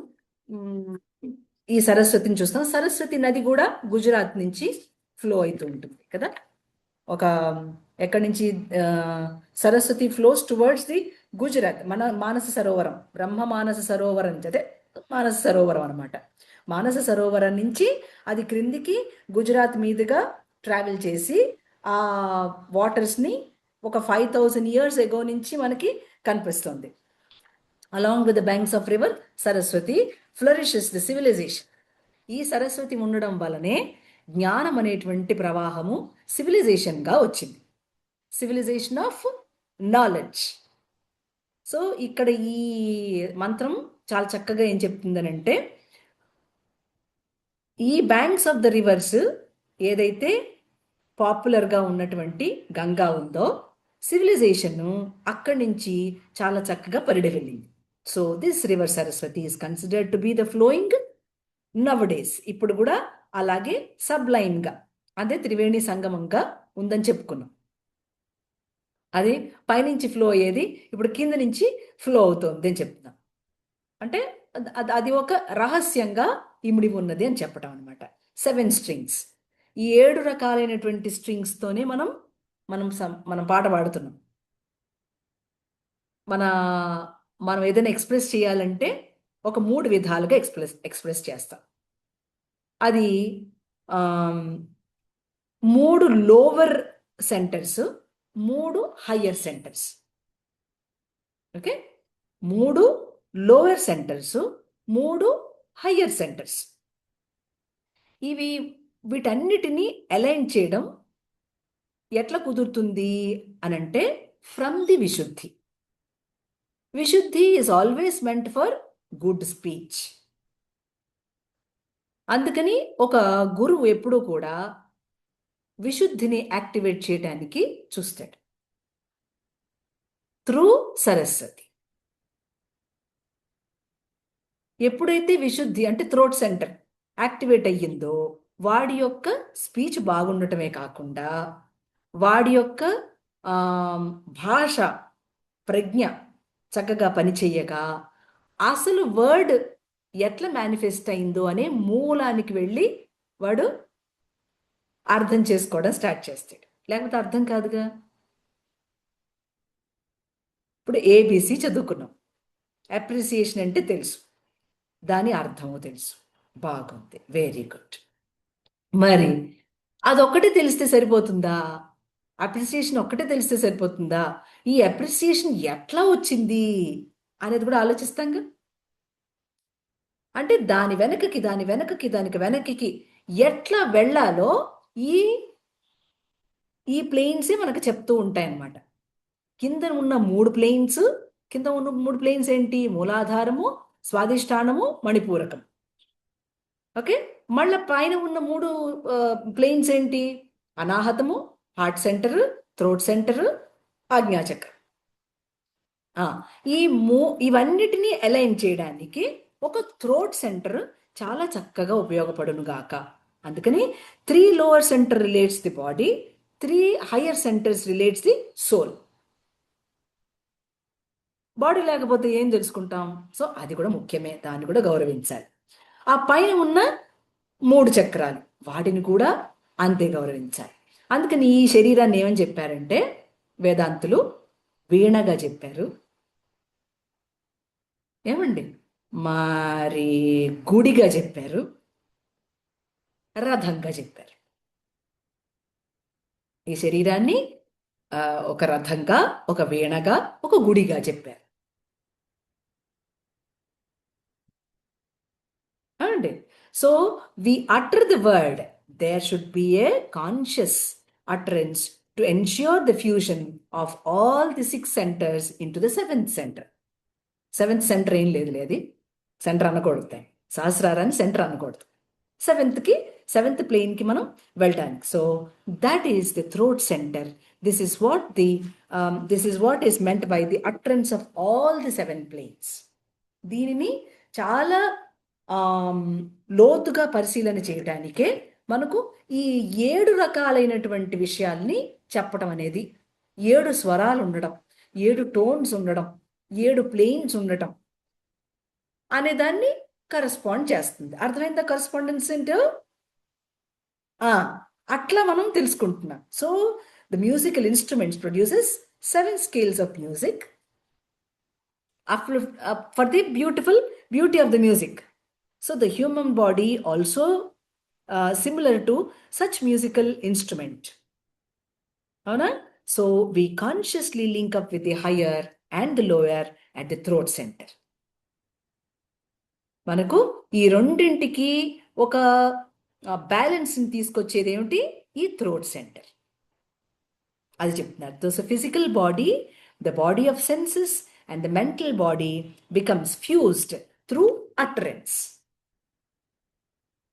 ఈ సరస్వతిని చూస్తాం. సరస్వతి నది కూడా గుజరాత్ నుంచి ఫ్లో అవుతూ ఉంటుంది కదా. ఒక ఎక్కడి నుంచి Saraswati flows towards the Gujarat. మన మానస సరోవరం, బ్రహ్మ మానస సరోవరం అదే మానస సరోవరం అనమాట. మానస సరోవరం నుంచి అది క్రిందికి గుజరాత్ మీదుగా ట్రావెల్ చేసి ఆ వాటర్స్ని ఒక 5000 years ago నుంచి మనకి కనిపిస్తుంది. Along with the banks of river Saraswati flourishes the civilization. ఈ సరస్వతి ఉండడం వల్లనే జ్ఞానం అనేటువంటి ప్రవాహము సివిలైజేషన్గా వచ్చింది. Civilisation of knowledge. సో ఇక్కడ ఈ మంత్రం చాలా చక్కగా ఏం చెప్తుందనంటే, ఈ బ్యాంక్స్ ఆఫ్ ద రివర్స్ ఏదైతే పాపులర్గా ఉన్నటువంటి గంగా ఉందో, సివిలైజేషన్ అక్కడి నుంచి చాలా చక్కగా పరిడి వెళ్ళింది. So this river Saraswati is considered to be the flowing now days. ఇప్పుడు కూడా అలాగే సబ్లైన్గా, అదే త్రివేణి సంగమంగా ఉందని చెప్పుకున్నాం. అది పైనుంచి ఫ్లో అయ్యేది ఇప్పుడు కింద నుంచి ఫ్లో అవుతుంది అని చెప్తున్నాం. అంటే అది ఒక రహస్యంగా ఇమిడి ఉన్నది అని చెప్పడం అనమాట. 7 స్ట్రింగ్స్, ఈ 7 రకాలైనటువంటి స్ట్రింగ్స్తోనే మనం పాట పాడుతున్నాం. మనం ఏదైనా ఎక్స్ప్రెస్ చేయాలంటే ఒక 3 విధాలుగా ఎక్స్ప్రెస్ చేస్తాం. అది 3 lower centres, 3 higher centres. Okay, 3 lower centres, 3 higher centres. వీటన్నిటినీ అలైన్ చేయడం ఎట్లా కుదురుతుంది అనంటే ఫ్రమ్ ది విశుద్ధి. విశుద్ధి is always meant for good speech. అందుకని ఒక గురువు ఎప్పుడూ కూడా విశుద్ధిని యాక్టివేట్ చేయడానికి చూస్తాడు త్రూ సరస్వతి. ఎప్పుడైతే విశుద్ధి అంటే థ్రోట్ సెంటర్ యాక్టివేట్ అయ్యిందో వాడి యొక్క స్పీచ్ బాగుండటమే కాకుండా వాడి యొక్క భాష ప్రజ్ఞ చక్కగా పనిచేయగా అసలు వర్డ్ ఎట్లా మేనిఫెస్ట్ అయిందో అనే మూలానికి వెళ్ళి వాడు అర్థం చేసుకోవడం స్టార్ట్ చేస్తాడు. లేకపోతే అర్థం కాదుగా. ఇప్పుడు ఏబిసి చదువుకున్నాం, అప్రిసియేషన్ అంటే తెలుసు, దాని అర్థము తెలుసు, బాగుంది, వెరీ గుడ్. మరి అదొక్కటే తెలిస్తే సరిపోతుందా? అప్రిసియేషన్ ఒక్కటే తెలిస్తే సరిపోతుందా? ఈ అప్రిసియేషన్ ఎట్లా వచ్చింది అనేది కూడా ఆలోచిస్తాంగా. అంటే దాని వెనకకి దానికి వెనకకి ఎట్లా వెళ్ళాలో ఈ ప్లేన్సే మనకు చెప్తూ ఉంటాయి అన్నమాట. కింద ఉన్న 3 ప్లేన్స్, కింద ఉన్న 3 ప్లేన్స్ ఏంటి? మూలాధారము, స్వాదిష్టానము, మణిపూరకం. ఓకే, మళ్ళీ పైన ఉన్న 3 ప్లేన్స్ ఏంటి? అనాహతము, హార్ట్ సెంటర్, థ్రోట్ సెంటర్, ఆజ్ఞాచక్రం. ఇవన్నిటినీ అలైన్ చేయడానికి ఒక థ్రోట్ సెంటర్ చాలా చక్కగా ఉపయోగపడును గాక. అందుకని 3 lower center relates the body, 3 higher centers relates the soul. Body లేకపోతే ఏం తెలుసుకుంటాం? సో అది కూడా ముఖ్యమే, దాన్ని కూడా గౌరవించాలి. ఆ పైన ఉన్న 3 చక్రాలు వాటిని కూడా అంతే గౌరవించాలి. అందుకని ఈ శరీరాన్ని ఏమని చెప్పారంటే వేదాంతులు వీణగా చెప్పారు. ఏమండి, మరి గుడిగా చెప్పారు, రథంగా చెప్పారు. ఈ శరీరాన్ని ఒక రథంగా, ఒక వీణగా, ఒక గుడిగా చెప్పారు. అండి, so we utter the word, there should be a conscious utterance to ensure the fusion of all the 6 centers into the 7th center. 7th center ఏం లేదు, సెంటర్ అనకూడదు, సహస్రారాన్ని సెంటర్ అనకూడదు. 7th ప్లేన్కి మనం వెళ్ళడానికి. So that is the throat center. This is what is meant by the utterance of all the 7 planes. దీనిని చాలా లోతుగా పరిశీలన చేయడానికే మనకు ఈ 7 రకాలైనటువంటి విషయాల్ని చెప్పడం అనేది, 7 స్వరాలు ఉండడం, 7 టోన్స్ ఉండడం, 7 ప్లేన్స్ ఉండటం అనే దాన్ని కరెస్పాండ్ చేస్తుంది. అర్థమైందా కరెస్పాండెన్స్ ఏంటో? అట్లా మనం తెలుసుకుంటున్నాం. So the musical instruments produces 7 scales of music for the beauty of the music. So the human body also similar to such musical instrument. Avuna? So we consciously link up with the higher and the lower at the throat center. మనకు ఈ రెండింటికి ఒక బ్యాలెన్స్ని తీసుకొచ్చేది ఏమిటి? ఈ throat center. అది చెప్తున్నారు. So physical body, the body of senses and the mental body becomes fused through utterance.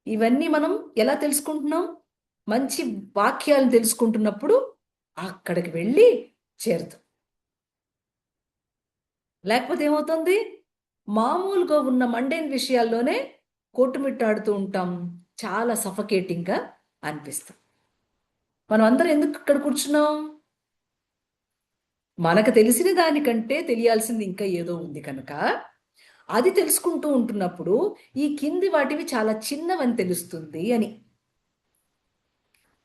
ఇవన్నీ మనం ఎలా తెలుసుకుంటున్నాం? మంచి వాక్యాలను తెలుసుకుంటున్నప్పుడు అక్కడికి వెళ్ళి చేరుతాం. లేకపోతే ఏమవుతుంది, మామూలుగా ఉన్న మండేన్ విషయాల్లోనే కొట్టుమిట్టాడుతూ ఉంటాం, చాలా సఫకేటింగ్గా అనిపిస్తాం. మనం అందరం ఎందుకు ఇక్కడ కూర్చున్నాం? మనకు తెలిసిన దానికంటే తెలియాల్సింది ఇంకా ఏదో ఉంది కనుక అది తెలుసుకుంటూ ఉంటున్నప్పుడు ఈ కింది వాటివి చాలా చిన్నవని తెలుస్తుంది అని.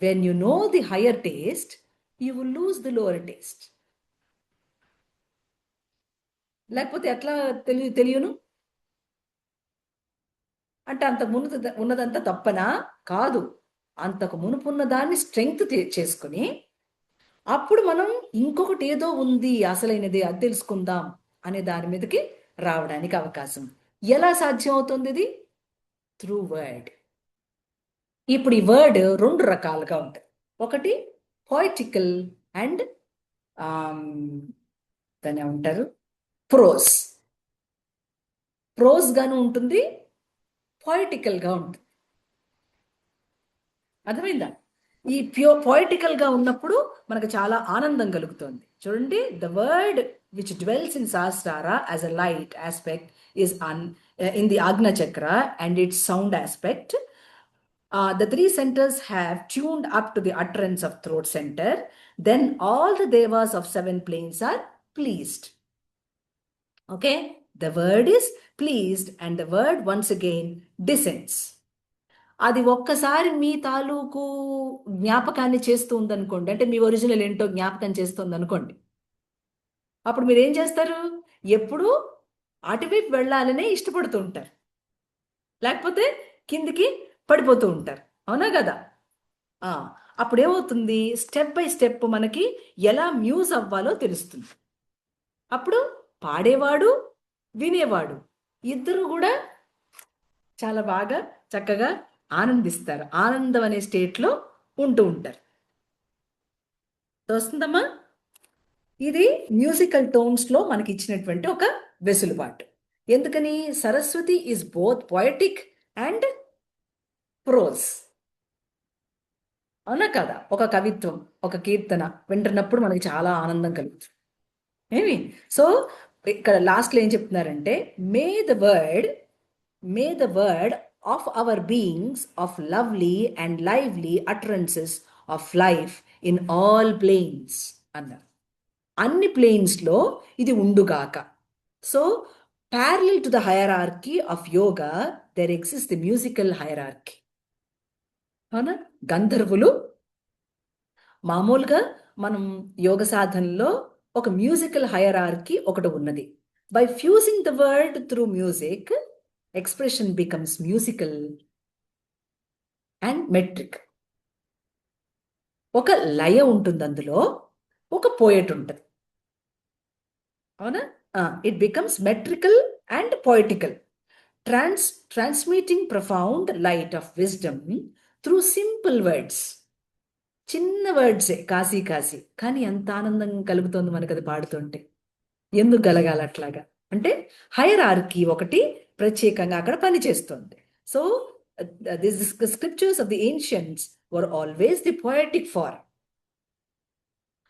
When you know the higher taste, you will lose the lower taste. లేకపోతే ఎట్లా తెలియను అంటే అంతకు మునుపు ఉన్నదంతా తప్పనా? కాదు, అంతకు మునుపున్న దాన్ని స్ట్రెంగ్త్ చేసుకుని అప్పుడు మనం ఇంకొకటి ఏదో ఉంది అసలైనది, అది తెలుసుకుందాం అనే దాని మీదకి రావడానికి అవకాశం. ఎలా సాధ్యం అవుతుంది ఇది? Through word. ఇప్పుడు ఈ వర్డ్ రెండు రకాలుగా ఉంటుంది. ఒకటి పోయిటికల్ అండ్ దాన్ని ఏమంటారు, ప్రోస్. ప్రోస్ గాను ఉంటుంది, పోయిటికల్గా ఉంటుంది. అర్థమైందా? ఈ పోయిటికల్ గా ఉన్నప్పుడు మనకు చాలా ఆనందం కలుగుతుంది. చూడండి, the word which dwells in Sahasrara as a light aspect is in the Agna Chakra and its sound aspect. The three centers have tuned up to the utterance of throat center. Then all the devas of 7 planes are pleased. Okay, the word is pleased and the word once again descends. అది ఒక్కసారి మీ తాలూకు జ్ఞాపకాన్ని చేస్తూ ఉందనుకోండి, అంటే మీ original ఏంటో జ్ఞాపకం చేస్తుంది అనుకోండి, అప్పుడు మీరు ఏం చేస్తారు? ఎప్పుడు అటువైపు వెళ్ళాలనే ఇష్టపడుతూ ఉంటారు, లేకపోతే కిందికి పడిపోతూ ఉంటారు. అవునా కదా? అప్పుడు ఏమవుతుంది, స్టెప్ బై స్టెప్ మనకి ఎలా మ్యూజ్ అవ్వాలో తెలుస్తుంది. అప్పుడు పాడేవాడు వినేవాడు ఇద్దరు కూడా చాలా బాగా చక్కగా ఆనందిస్తారు, ఆనందం అనే స్టేట్లో ఉంటూ ఉంటారు. వస్తుందమ్మా? ఇది మ్యూజికల్ టోన్స్లో మనకి ఇచ్చినటువంటి ఒక వెసులుబాటు. ఎందుకని? Saraswati is both poetic and prose. అవునా కదా? ఒక కవిత్వం, ఒక కీర్తన వింటున్నప్పుడు మనకి చాలా ఆనందం కలుగుతుంది. ఏమి? సో ఇక్కడ లాస్ట్లో ఏం చెప్తున్నారంటే, may the word of our beings of lovely and lively utterances of life in all planes అన్నారు. అన్ని ప్లేన్స్లో ఇది ఉండుగాక. So parallel to the hierarchy of yoga there exists the musical hierarchy. అవునా? గంధర్వులు మామూలుగా మనం యోగ సాధనలో ఒక మ్యూజికల్ హైరార్కీ ఒకటి ఉన్నది. By fusing the word through music, expression becomes musical and metric. ఒక లయ ఉంటుంది, అందులో ఒక పోయట్ ఉంటుంది. అవునా? It becomes metrical and poetical, transmitting profound light of wisdom through simple words. చిన్న వర్డ్సే, కాశీ కాశీ, కానీ ఎంత ఆనందం కలుగుతుంది మనకు అది పాడుతుంటే. ఎందుకు కలగాలి అట్లాగా? అంటే హైరార్కీ ఒకటి ప్రత్యేకంగా అక్కడ పనిచేస్తుంది. So the scriptures of the ancients were always the poetic form.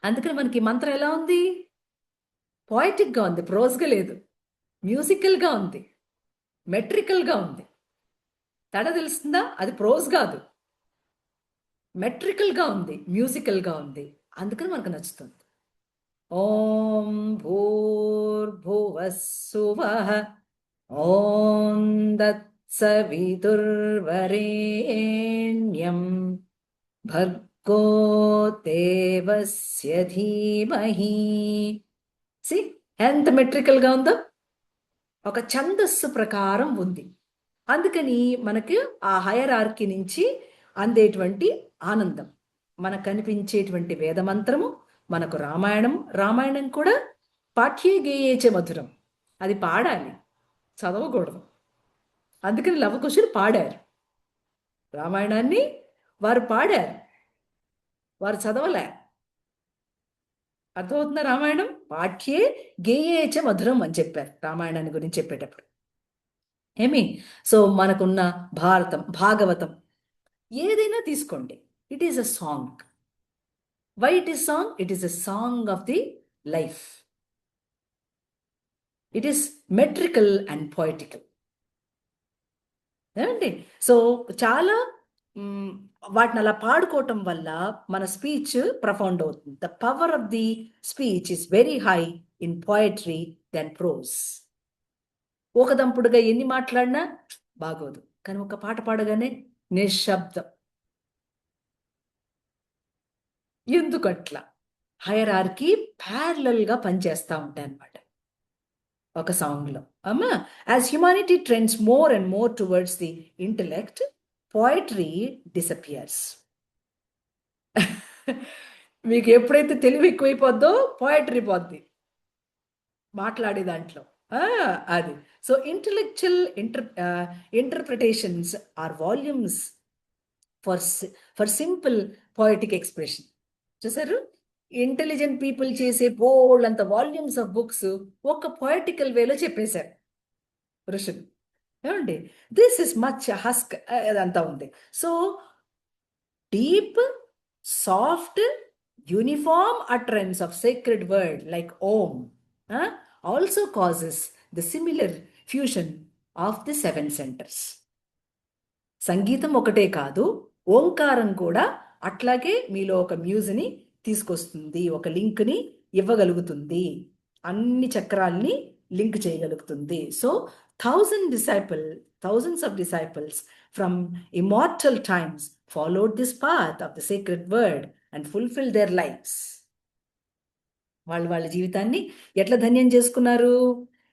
అందుకని మనకి మంత్రం ఎలా ఉంది? పోయటిక్గా ఉంది, ప్రోజ్గా లేదు. మ్యూజికల్గా ఉంది, మెట్రికల్గా ఉంది. తేడా తెలుస్తుందా? అది ప్రోజ్ కాదు, మెట్రికల్గా ఉంది, మ్యూజికల్గా ఉంది. అందుకని మనకు నచ్చుతుంది. ఓం భూర్భువస్సువః ఓం తత్సవితుర్వరేణ్యం భర్గో దేవస్య ధీమహి. ఎంత మెట్రికల్గా ఉందో, ఒక ఛందస్సు ప్రకారం ఉంది. అందుకని మనకి ఆ హైరార్కీ నుంచి అందేటువంటి ఆనందం, మనకు కనిపించేటువంటి వేదమంత్రము, మనకు రామాయణం కూడా పాఠ్యే గేయేచ మధురం. అది పాడాలి, చదవకూడదు. అందుకని లవకుశులు పాడారు రామాయణాన్ని, వారు పాడారు, వారు చదవలే. అర్థమవుతుందా? రామాయణం పాఠ్యే గేయేచ మధురం అని చెప్పారు రామాయణాన్ని గురించి చెప్పేటప్పుడు. ఏమి? సో మనకున్న భారతం, భాగవతం ఏదైనా తీసుకోండి, it is a song. Why it is song? It is a song of the life. It is metrical and poetical. ఏమండి? సో చాలా వాటిని అలా పాడుకోవటం వల్ల మన స్పీచ్ ప్రఫౌండ్ అవుతుంది. The power of the speech is very high in poetry then prose. ఒకదంపుడుగా ఎన్ని మాట్లాడినా బాగోదు, కానీ ఒక పాట పాడగానే నిశ్శబ్దం. ఎందుకట్లా? హైరార్కీ ప్యారలల్ గా పనిచేస్తూ ఉంటాయి అన్నమాట ఒక సాంగ్లో. అమ్మా, as humanity trends more and more towards the intellect, poetry disappears. మీకు ఎప్పుడైతే తెలివి ఎక్కువైపోద్దో పోయిటరీ పోద్ది మాట్లాడే దాంట్లో. అది so intellectual interpretations are volumes for simple poetic expression. చూసారు, ఇంటెలిజెంట్ పీపుల్ చేసే బోల్డ్ అంత వాల్యూమ్స్ ఆఫ్ బుక్స్ ఒక పొయిటికల్ వేలో చెప్పేశారు ఋషులు. ఏమండి, దిస్ ఇస్ మచ్ హస్క్ అదంతా ఉంది. So deep, soft, uniform utterance of sacred word like Om also causes the similar fusion of the 7 centers. సంగీతం ఒకటే కాదు, ఓంకారం కూడా అట్లాగే మీలో ఒక మ్యూజిక్ని తీసుకొస్తుంది, ఒక లింక్ని ఇవ్వగలుగుతుంది, అన్ని చక్రాల్ని లింక్ చేయగలుగుతుంది. So thousands of disciples from immortal times followed this path of the sacred word and fulfilled their lives. వాళ్ళ జీవితాన్ని ఎట్లా ధన్యం చేసుకున్నారు?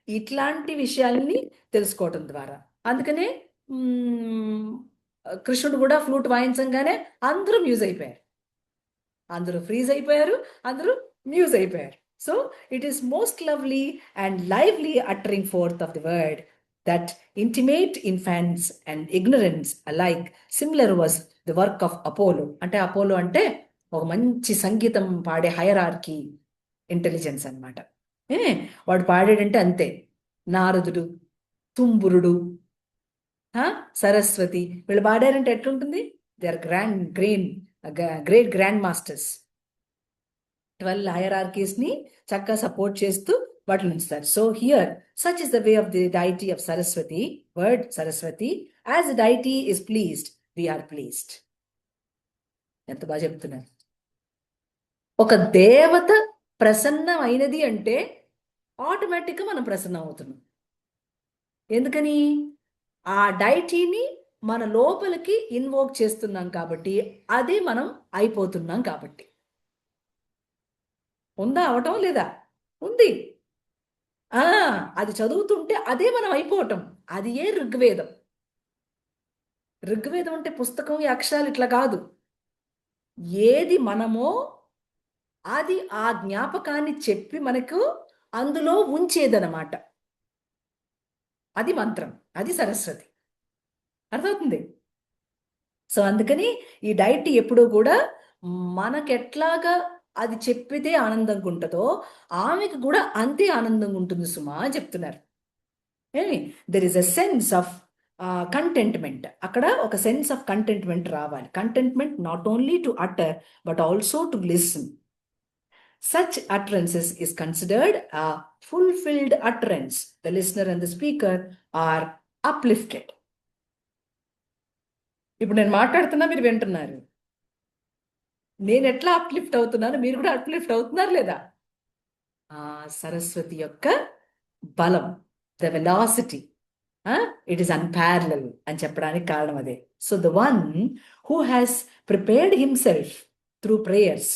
ఇట్లాంటి విషయాల్ని తెలుసుకోవటం ద్వారా. అందుకనే కృష్ణుడు కూడా ఫ్లూట్ వాయించంగానే అందరూ మ్యూజ్ అయిపోయారు, అందరూ ఫ్రీజ్ అయిపోయారు, అందరూ మ్యూజ్ అయిపోయారు. So it is most lovely and lively uttering fourth of the word that intimate infants and ignorance alike. Similar was the work of Apollo. అంటే అపోలో అంటే ఒక మంచి సంగీతం పాడే హైరార్కీ ఇంటెలిజెన్స్ అనమాట. వాడు పాడాడంటే అంతే. నారదుడు, తుంబురుడు, సరస్వతి వీళ్ళు పాడారంటే ఎట్లుంటుంది? They are great grand masters. 12 హైరార్కీస్ని చక్కగా సపోర్ట్ చేస్తూ వాటిని ఉంచుతారు. So here such is the way of the deity of Saraswati, word Saraswati. As the deity is pleased, we are pleased. ఎంత బాగా చెప్తున్నారు. ఒక దేవత ప్రసన్నం అయినది అంటే ఆటోమేటిక్గా మనం ప్రసన్నం అవుతున్నాం. ఎందుకని? ఆ డైటీని మన లోపలికి ఇన్వోక్ చేస్తున్నాం కాబట్టి, అదే మనం అయిపోతున్నాం కాబట్టి. ఉందా అవటం లేదా? ఉంది. అది చదువుతుంటే అదే మనం అయిపోవటం. అది ఏ ఋగ్వేదం. ఋగ్వేదం అంటే పుస్తకం, ఈ అక్షరాలు ఇట్లా కాదు. ఏది మనమో అది ఆ జ్ఞాపకాన్ని చెప్పి మనకు అందులో ఉంచేదనమాట. అది మంత్రం, అది సరస్వతి. అర్థమవుతుంది? సో అందుకని ఈ డైట్ ఎప్పుడూ కూడా మనకెట్లాగా అది చెప్పితే ఆనందంగా ఉంటుందో ఆమెకు కూడా అంతే ఆనందంగా ఉంటుంది సుమా అని చెప్తున్నారు. There is a sense of contentment. అక్కడ ఒక సెన్స్ ఆఫ్ కంటెంట్మెంట్ రావాలి. Contentment not only to utter but also to listen. Such utterances is considered a fulfilled utterance. The listener and the speaker are uplifted. ఇప్పుడు నేను మాట్లాడుతున్నా, మీరు వింటున్నారు. నేను ఎట్లా అప్లిఫ్ట్ అవుతున్నాను, మీరు కూడా అప్లిఫ్ట్ అవుతున్నారు లేదా? సరస్వతి యొక్క బలం, the velocity, it is unparalleled అని చెప్పడానికి కారణం అదే. So the one who has prepared himself through prayers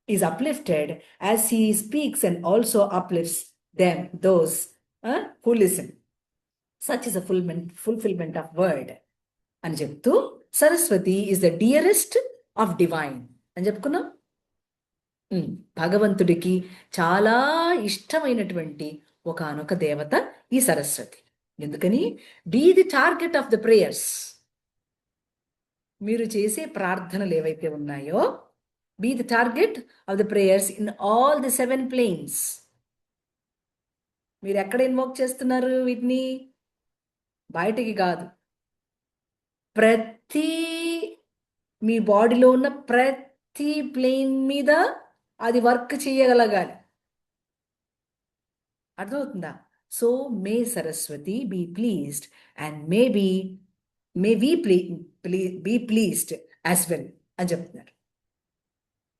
is uplifted as he speaks and also uplifts them, those who listen. Such is a fulfillment of word. అని చెప్తూ Saraswati is the dearest of divine అని చెప్పుకున్నాం. భగవంతుడికి చాలా ఇష్టమైనటువంటి ఒకానొక దేవత ఈ సరస్వతి. ఎందుకని? Be the target of the prayers. మీరు చేసే ప్రార్థనలు ఏవైతే ఉన్నాయో, be the target of the prayers in all the 7 planes. మీరు ఎక్కడ ఇన్వోక్ చేస్తున్నారు వీటిని? బయటికి కాదు, ప్రతి మీ బాడీలో ఉన్న ప్రతి ప్రతి ప్లేన్ మీద అది వర్క్ చేయగలగాలి. అర్థమవుతుందా? So may Saraswati be pleased and may be pleased as well అని చెప్తున్నారు.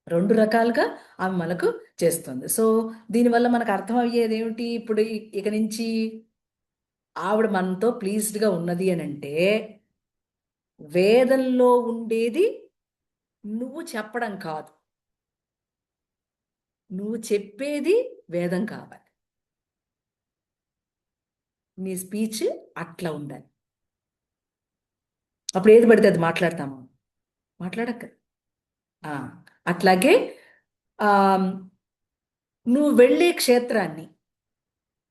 రెండు రకాలుగా ఆమె మనకు చేస్తుంది. సో దీనివల్ల మనకు అర్థమయ్యేది ఏమిటి? ఇప్పుడు ఇక నుంచి ఆవిడ మనతో ప్లీజ్డ్గా ఉన్నది అని అంటే వేదంలో ఉండేది నువ్వు చెప్పడం కాదు, నువ్వు చెప్పేది వేదం కావాలి. నీ స్పీచ్ అట్లా ఉండాలి. అప్పుడు ఏది పడితే అది మాట్లాడతాము, మాట్లాడక్క. అట్లాగే నువ్వు వెళ్ళే క్షేత్రాన్ని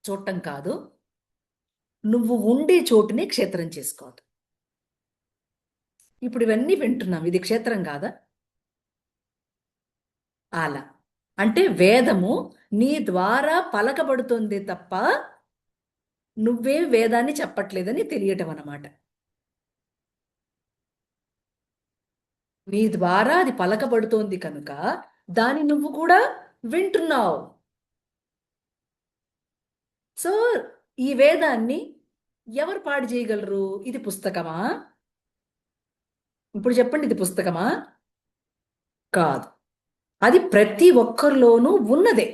చూడటం కాదు, నువ్వు ఉండే చోటుని క్షేత్రం చేసుకోవద్దు. ఇప్పుడు ఇవన్నీ వింటున్నాం, ఇది క్షేత్రం కాదా? అలా అంటే వేదము నీ ద్వారా పలకబడుతుంది తప్ప నువ్వే వేదాన్ని చెప్పట్లేదని తెలియటం అన్నమాట. నీ ద్వారా అది పలకబడుతోంది కనుక దాన్ని నువ్వు కూడా వింటున్నావు. సో ఈ వేదాన్ని ఎవరు పాడు చేయగలరు? ఇది పుస్తకమా? ఇప్పుడు చెప్పండి, ఇది పుస్తకమా? కాదు. అది ప్రతి ఒక్కరిలోనూ ఉన్నదే.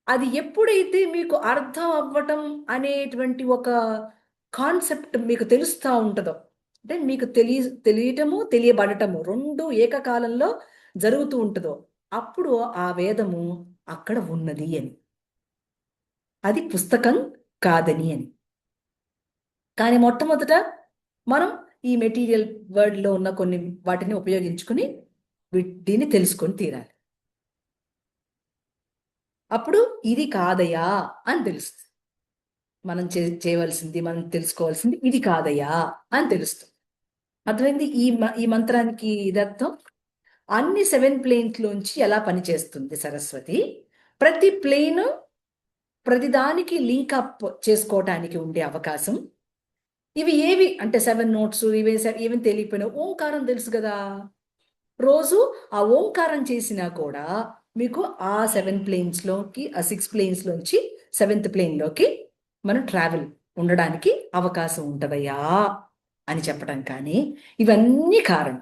అది ఎప్పుడైతే మీకు అర్థం అవ్వటం అనేటువంటి ఒక కాన్సెప్ట్ మీకు తెలుస్తూ ఉంటుందో, అంటే మీకు తెలియటము తెలియబడటము రెండు ఏకకాలంలో జరుగుతూ ఉంటుందో, అప్పుడు ఆ వేదము అక్కడ ఉన్నది అని, అది పుస్తకం కాదని అని. కానీ మొట్టమొదట మనం ఈ మెటీరియల్ వరల్డ్లో ఉన్న కొన్ని వాటిని ఉపయోగించుకుని దీన్ని తెలుసుకొని తీరాలి. అప్పుడు ఇది కాదయా అని తెలుస్తుంది. మనం చేయవలసింది, మనం తెలుసుకోవాల్సింది ఇది కాదయా అని తెలుస్తుంది. అర్థమైంది? ఈ మంత్రానికి ఇదర్థం. అన్ని 7 ప్లేన్స్లోంచి ఎలా పనిచేస్తుంది సరస్వతి, ప్రతి ప్లేన్ ప్రతిదానికి లింకప్ చేసుకోవటానికి ఉండే అవకాశం. ఇవి ఏవి అంటే 7 నోట్స్, ఇవేం తెలియపోయినా ఓంకారం తెలుసు కదా. రోజు ఆ ఓంకారం చేసినా కూడా మీకు ఆ 7 ప్లేన్స్లోకి, ఆ 6 ప్లేన్స్లోంచి 7th ప్లేన్లోకి మనం ట్రావెల్ ఉండడానికి అవకాశం ఉంటుందయ్యా అని చెప్పడం. కానీ ఇవన్నీ కారణం.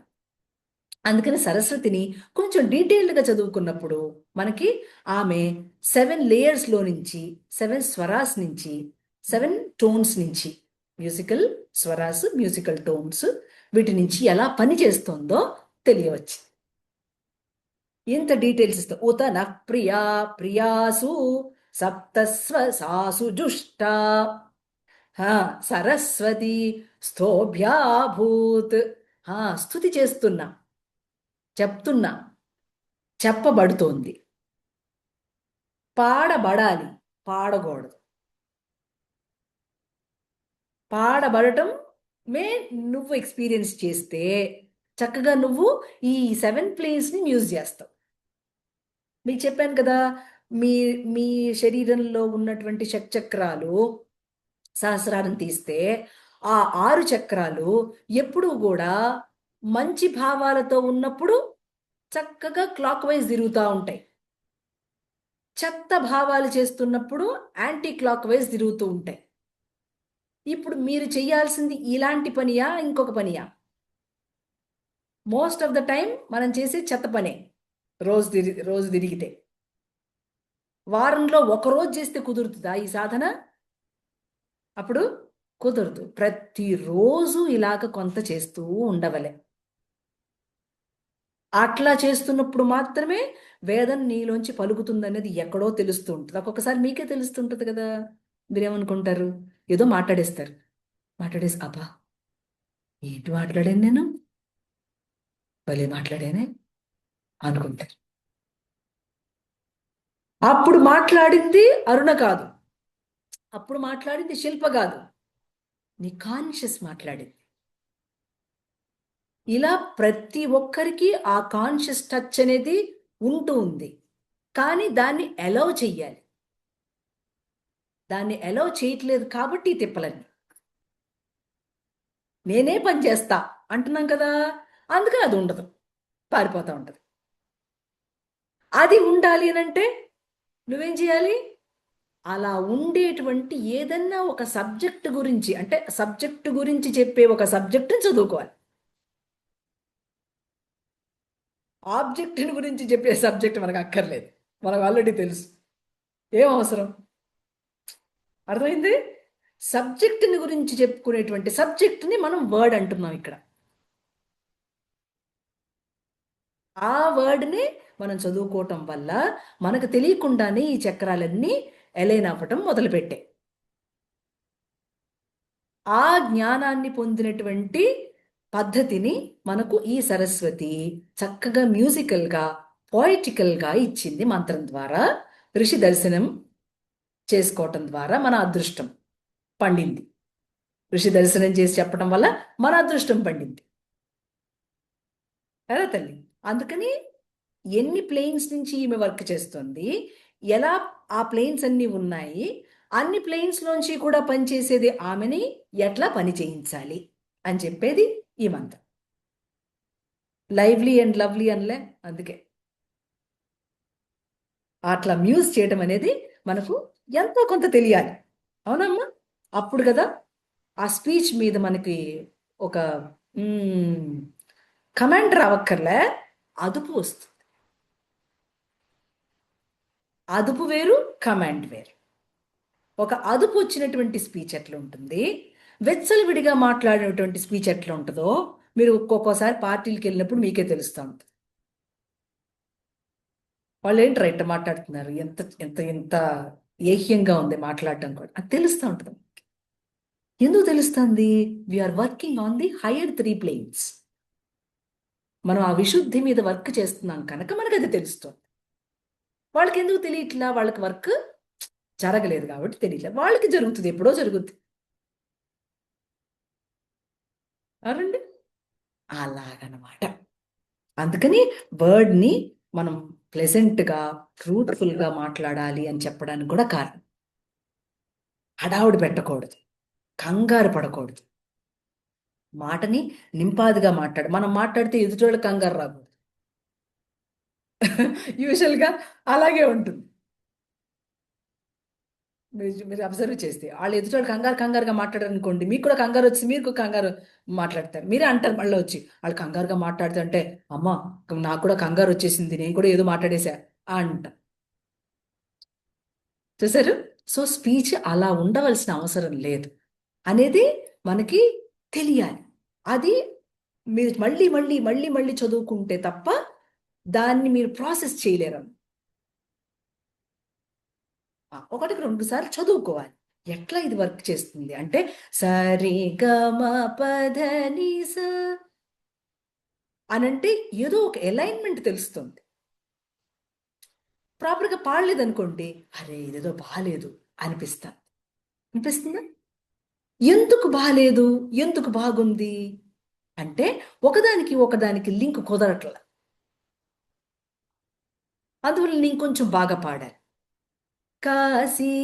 అందుకని సరస్వతిని కొంచెం డీటెయిల్డ్గా చదువుకున్నప్పుడు మనకి ఆమె 7 లేయర్స్లో నుంచి, 7 స్వరాస్ నుంచి, 7 టోన్స్ నుంచి, మ్యూజికల్ స్వరాస్, మ్యూజికల్ టోన్స్, వీటి నుంచి ఎలా పని చేస్తుందో తెలియవచ్చు. ఇంత డీటెయిల్స్ ఇస్తాం. ఉతన ప్రియా ప్రియాసు సప్తస్వసాసు జుష్ట సరస్వతి స్థోభ్యాభూత్. స్తుతి చేస్తున్నా, చెప్తున్నా, చెప్పబడుతోంది. పాడబడాలి, పాడకూడదు. పాడబడటం నువ్వు ఎక్స్పీరియన్స్ చేస్తే చక్కగా నువ్వు ఈ 7 ప్లేన్స్ని యూజ్ చేస్తావు. మీకు చెప్పాను కదా, మీ శరీరంలో ఉన్నటువంటి షట్చక్రాలు సహస్రారం తీస్తే ఆ 6 చక్రాలు ఎప్పుడూ కూడా మంచి భావాలతో ఉన్నప్పుడు చక్కగా క్లాక్ వైజ్ తిరుగుతూ ఉంటాయి. చెత్త భావాలు చేస్తున్నప్పుడు యాంటీ క్లాక్ వైజ్ తిరుగుతూ ఉంటాయి. ఇప్పుడు మీరు చేయాల్సింది ఇలాంటి పనియా ఇంకొక పనియా? మోస్ట్ ఆఫ్ ద టైం మనం చేసే చెత్త పనే. రోజు తిరిగితే వారంలో ఒకరోజు చేస్తే కుదురుతుందా ఈ సాధన? అప్పుడు కుదరదు. ప్రతిరోజు ఇలాగ కొంత చేస్తూ ఉండవలే. అట్లా చేస్తున్నప్పుడు మాత్రమే వేదం నీలోంచి పలుకుతుందనేది ఎక్కడో తెలుస్తూ ఉంటుంది. ఒక్కొక్కసారి మీకే తెలుస్తుంటుంది కదా. మీరేమనుకుంటారు? ఏదో మాట్లాడేస్తారు, మాట్లాడేసి అబ్బా ఏంటి మాట్లాడాను నేను, భలే మాట్లాడానే అనుకుంటారు. అప్పుడు మాట్లాడింది అరుణ కాదు, అప్పుడు మాట్లాడింది శిల్ప కాదు, నీ కాన్షియస్ మాట్లాడింది. ఇలా ప్రతి ఒక్కరికి ఆ కాన్షియస్ టచ్ అనేది ఉంటూ ఉంది. కానీ దాన్ని అలౌ చెయ్యాలి. దాన్ని అలౌ చేయట్లేదు కాబట్టి తిప్పలని. నేనే పని చేస్తా అంటున్నాం కదా, అందుకని అది ఉండదు. పారిపోతూ ఉంటుంది. అది ఉండాలి అని అంటే నువ్వేం చేయాలి? అలా ఉండేటువంటి ఏదన్నా ఒక సబ్జెక్ట్ గురించి, అంటే సబ్జెక్టు గురించి చెప్పే ఒక సబ్జెక్టుని చదువుకోవాలి. ఆబ్జెక్ట్ గురించి చెప్పే సబ్జెక్ట్ మనకు అక్కర్లేదు, మనకు ఆల్రెడీ తెలుసు. ఏం అవసరం? అర్థమైంది? సబ్జెక్టుని గురించి చెప్పుకునేటువంటి సబ్జెక్టుని మనం వర్డ్ అంటున్నాం ఇక్కడ. ఆ వర్డ్ని మనం చదువుకోవటం వల్ల మనకు తెలియకుండానే ఈ చక్రాలన్నీ ఎలైన్ అవ్వటం మొదలుపెట్టాయి. ఆ జ్ఞానాన్ని పొందినటువంటి పద్ధతిని మనకు ఈ సరస్వతి చక్కగా మ్యూజికల్గా, పోయిటికల్గా ఇచ్చింది. మంత్రం ద్వారా ఋషి దర్శనం చేసుకోవటం ద్వారా మన అదృష్టం పండింది. ఋషి దర్శనం చేసి చెప్పడం వల్ల మన అదృష్టం పండింది కదా తల్లి. అందుకని ఎన్ని ప్లేన్స్ నుంచి ఈమె వర్క్ చేస్తుంది, ఎలా ఆ ప్లేన్స్ అన్ని ఉన్నాయి, అన్ని ప్లేన్స్ లోంచి కూడా పనిచేసేది ఆమెని ఎట్లా పని చేయించాలి అని చెప్పేది ఈ మంత్రం. లైవ్లీ అండ్ లవ్లీ అనలే, అందుకే అట్లా మ్యూజ్ చేయడం అనేది మనకు ఎంతో కొంత తెలియాలి. అవునమ్మా? అప్పుడు కదా ఆ స్పీచ్ మీద మనకి ఒక కమాండ్ రావక్కర్లే, అదుపు వస్తుంది. అదుపు వేరు, కమాండ్ వేరు. ఒక అదుపు వచ్చినటువంటి స్పీచ్ ఎట్లా ఉంటుంది, వెచ్చలవిడిగా మాట్లాడినటువంటి స్పీచ్ ఎట్లా ఉంటుందో మీరు ఒక్కొక్కసారి పార్టీలకు వెళ్ళినప్పుడు మీకే తెలుస్తూ ఉంటుంది. వాళ్ళు ఏంటి రైట్ మాట్లాడుతున్నారు, ఎంత ఎంత ఎంత ఏహ్యంగా ఉంది మాట్లాడటం కూడా, అది తెలుస్తూ ఉంటుంది. ఎందుకు తెలుస్తుంది? We are working on the higher 3 planes. మనం ఆ విశుద్ధి మీద వర్క్ చేస్తున్నాం కనుక మనకు అది తెలుస్తుంది. వాళ్ళకి ఎందుకు తెలియట్లా? వాళ్ళకి వర్క్ జరగలేదు కాబట్టి తెలియట్లేదు. వాళ్ళకి జరుగుతుంది, ఎప్పుడో జరుగుద్ది. అవునండి, అలాగనమాట. అందుకని వర్డ్ని మనం ప్లెజెంట్గా, ట్రూత్ఫుల్గా మాట్లాడాలి అని చెప్పడానికి కూడా కారణం. హడావుడి పెట్టకూడదు, కంగారు పడకూడదు, మాటని నింపాదిగా మాట్లాడు. మనం మాట్లాడితే ఎదుటోళ్ళకి కంగారు రాకూడదు. యూజువల్గా అలాగే ఉంటుంది. మీరు అబ్జర్వ్ చేస్తే వాళ్ళు ఎదుటోళ్ళు కంగారుగా మాట్లాడారు అనుకోండి, మీకు కూడా కంగారు వచ్చి మీరు కంగారు మాట్లాడతారు. మీరే అంటారు మళ్ళీ వచ్చి, వాళ్ళు కంగారుగా మాట్లాడుతుంటే అమ్మ నాకు కూడా కంగారు వచ్చేసింది, నేను కూడా ఏదో మాట్లాడేశా అంట. చూసారు? సో స్పీచ్ అలా ఉండవలసిన అవసరం లేదు అనేది మనకి తెలియాలి. అది మీరు మళ్ళీ మళ్ళీ మళ్ళీ మళ్ళీ చదువుకుంటే తప్ప దాన్ని మీరు ప్రాసెస్ చేయలేరు. ఒకటికి 2 సార్లు చదువుకోవాలి, ఎట్లా ఇది వర్క్ చేస్తుంది అంటే సరి గమ పధని స అనంటే ఏదో ఒక అలైన్మెంట్ తెలుస్తుంది. ప్రాపర్గా పాడలేదనుకోండి, అరే ఇదేదో బాగాలేదు అనిపిస్తుందా? ఎందుకు బాగాలేదు, ఎందుకు బాగుంది అంటే ఒకదానికి లింక్ కుదరట్ల. అందువల్ల నేను కొంచెం బాగా పాడాలి. కాశీ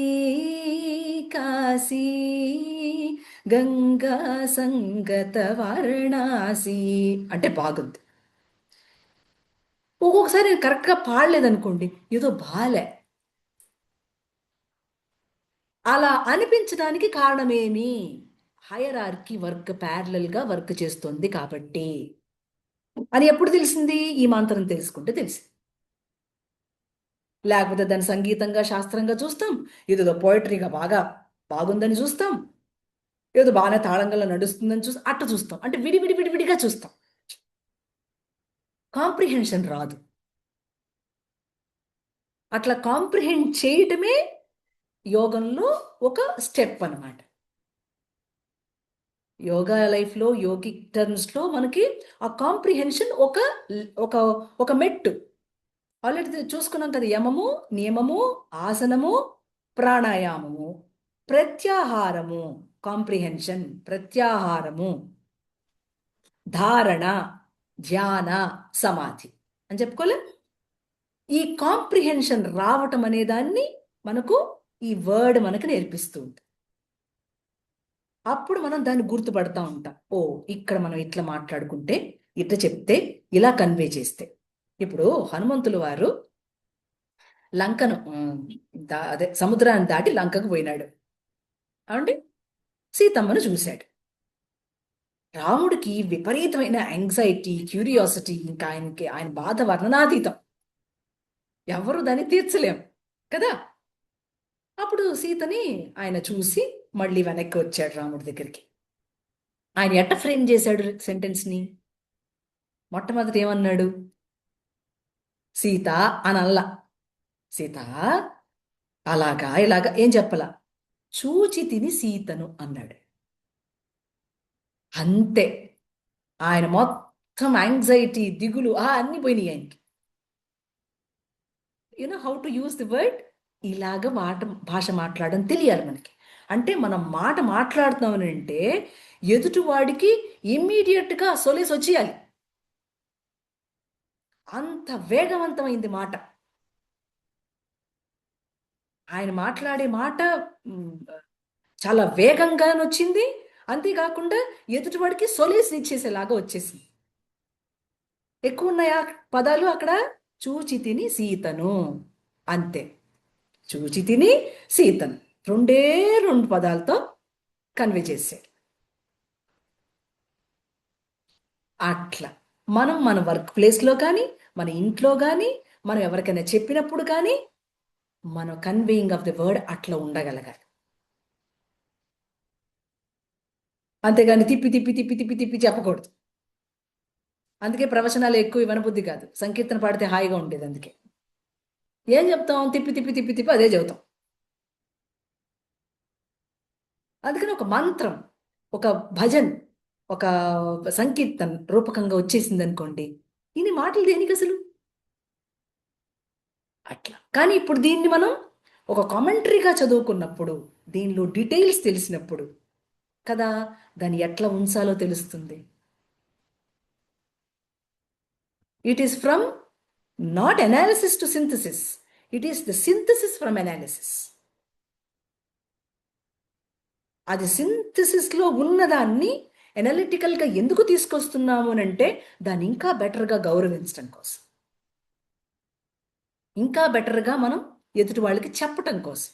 కాశీ గంగా సంగత వారణాసి అంటే బాగుంది. ఒక్కొక్కసారి నేను కరెక్ట్గా పాడలేదనుకోండి, ఏదో బాలే. అలా అనిపించడానికి కారణమేమి? హైరార్కీ వర్క్ ప్యారలల్గా వర్క్ చేస్తుంది కాబట్టి అని ఎప్పుడు తెలిసింది? ఈ మంత్రం తెలుసుకుంటే తెలిసింది. లేకపోతే దాన్ని సంగీతంగా, శాస్త్రంగా చూస్తాం, ఏదో పోయిటరీగా బాగుందని చూస్తాం, ఏదో బాగానే తాళంగా నడుస్తుందని అట్లా చూస్తాం. అంటే విడివిడిగా చూస్తాం, కాంప్రిహెన్షన్ రాదు. అట్లా కాంప్రిహెండ్ చేయటమే యోగంలో ఒక స్టెప్ అన్నమాట. యోగా లైఫ్లో, యోగిక్ టర్మ్స్లో మనకి ఆ కాంప్రిహెన్షన్ ఒక మెట్టు. ఆల్రెడీ చూసుకున్నాం కదా, యమము, నియమము, ఆసనము, ప్రాణాయామము, ప్రత్యాహారము, కాంప్రిహెన్షన్, ప్రత్యాహారము, ధారణ, ధ్యాన, సమాధి అని చెప్పుకోలే. ఈ కాంప్రిహెన్షన్ రావటం అనే దాన్ని మనకు ఈ వర్డ్ మనకు నేర్పిస్తూ ఉంటుంది. అప్పుడు మనం దాన్ని గుర్తుపడతా ఉంటాం. ఓ ఇక్కడ మనం ఇట్లా మాట్లాడుకుంటే ఇట్లా చెప్తే, ఇలా కన్వే చేస్తే. ఇప్పుడు హనుమంతులు వారు లంకను అదే సముద్రాన్ని దాటి లంకకు పోయినాడు. అవునండి, సీతమ్మను చూశాడు. రాముడికి విపరీతమైన యాంగ్జైటీ, క్యూరియాసిటీ, ఇంకా ఆయన బాధ వర్ణనాతీతం. ఎవరు దాన్ని తీర్చలేం కదా. అప్పుడు సీతని ఆయన చూసి మళ్ళీ వెనక్కి వచ్చాడు రాముడి దగ్గరికి. ఆయన ఎట్ట ఫ్రేమ్ చేశాడు సెంటెన్స్ని? మొట్టమొదటి ఏమన్నాడు? సీత అనల్లా. సీత అలాగా ఇలాగా ఏం చెప్పలా, చూచి తిని సీతను అన్నాడు. అంతే. ఆయన మొత్తం యాంగ్జైటీ, దిగులు అన్నీ పోయినాయి ఆయనకి. You know how to use the word. ఇలాగ భాష మాట్లాడడం తెలియాలి మనకి. అంటే మనం మాట మాట్లాడుతున్నామని అంటే ఎదుటివాడికి ఇమ్మీడియట్గా సొలేసి వచ్చేయాలి. అంత వేగవంతమైంది మాట. ఆయన మాట్లాడే మాట చాలా వేగంగా వచ్చింది. అంతేకాకుండా ఎదుటివాడికి సొలేసి ఇచ్చేసేలాగా వచ్చేసింది. ఎక్కువ ఉన్నాయా పదాలు అక్కడ? చూచి తిని సీతను, అంతే. చూచి తిని సీతను, రెండే రెండు పదాలతో కన్వే చేశాడు. అట్లా మనం మన వర్క్ ప్లేస్లో కానీ, మన ఇంట్లో కానీ, మనం ఎవరికైనా చెప్పినప్పుడు కానీ మనం కన్వేయింగ్ ఆఫ్ ది వర్డ్ అట్లా ఉండగలగాలి. అంతేగాని తిప్పి తిప్పి తిప్పి తిప్పి తిప్పి చెప్పకూడదు. అందుకే ప్రవచనాలు ఎక్కువ వినబుద్ధి కాదు. సంకీర్తన పాడితే హాయిగా ఉండేది. అందుకే ఏం చెప్తాం? తిప్పి తిప్పి తిప్పి తిప్పి అదే చెబుతాం. అందుకని ఒక మంత్రం, ఒక భజన్, ఒక సంకీర్తన రూపకంగా వచ్చేసింది అనుకోండి, ఇన్ని మాటలు దేనికి అసలు? అట్లా. కానీ ఇప్పుడు దీన్ని మనం ఒక కామెంటరీగా చదువుకున్నప్పుడు, దీనిలో డీటెయిల్స్ తెలిసినప్పుడు కదా దాన్ని ఎట్లా ఉంచాలో తెలుస్తుంది. It is from not analysis to synthesis, it is the synthesis from analysis. అది సింథసిస్లో ఉన్నదాన్ని ఎనాలిటికల్గా ఎందుకు తీసుకొస్తున్నాము అని అంటే దాన్ని ఇంకా బెటర్గా గౌరవించడం కోసం, ఇంకా బెటర్గా మనం ఎదుటి వాళ్ళకి చెప్పటం కోసం.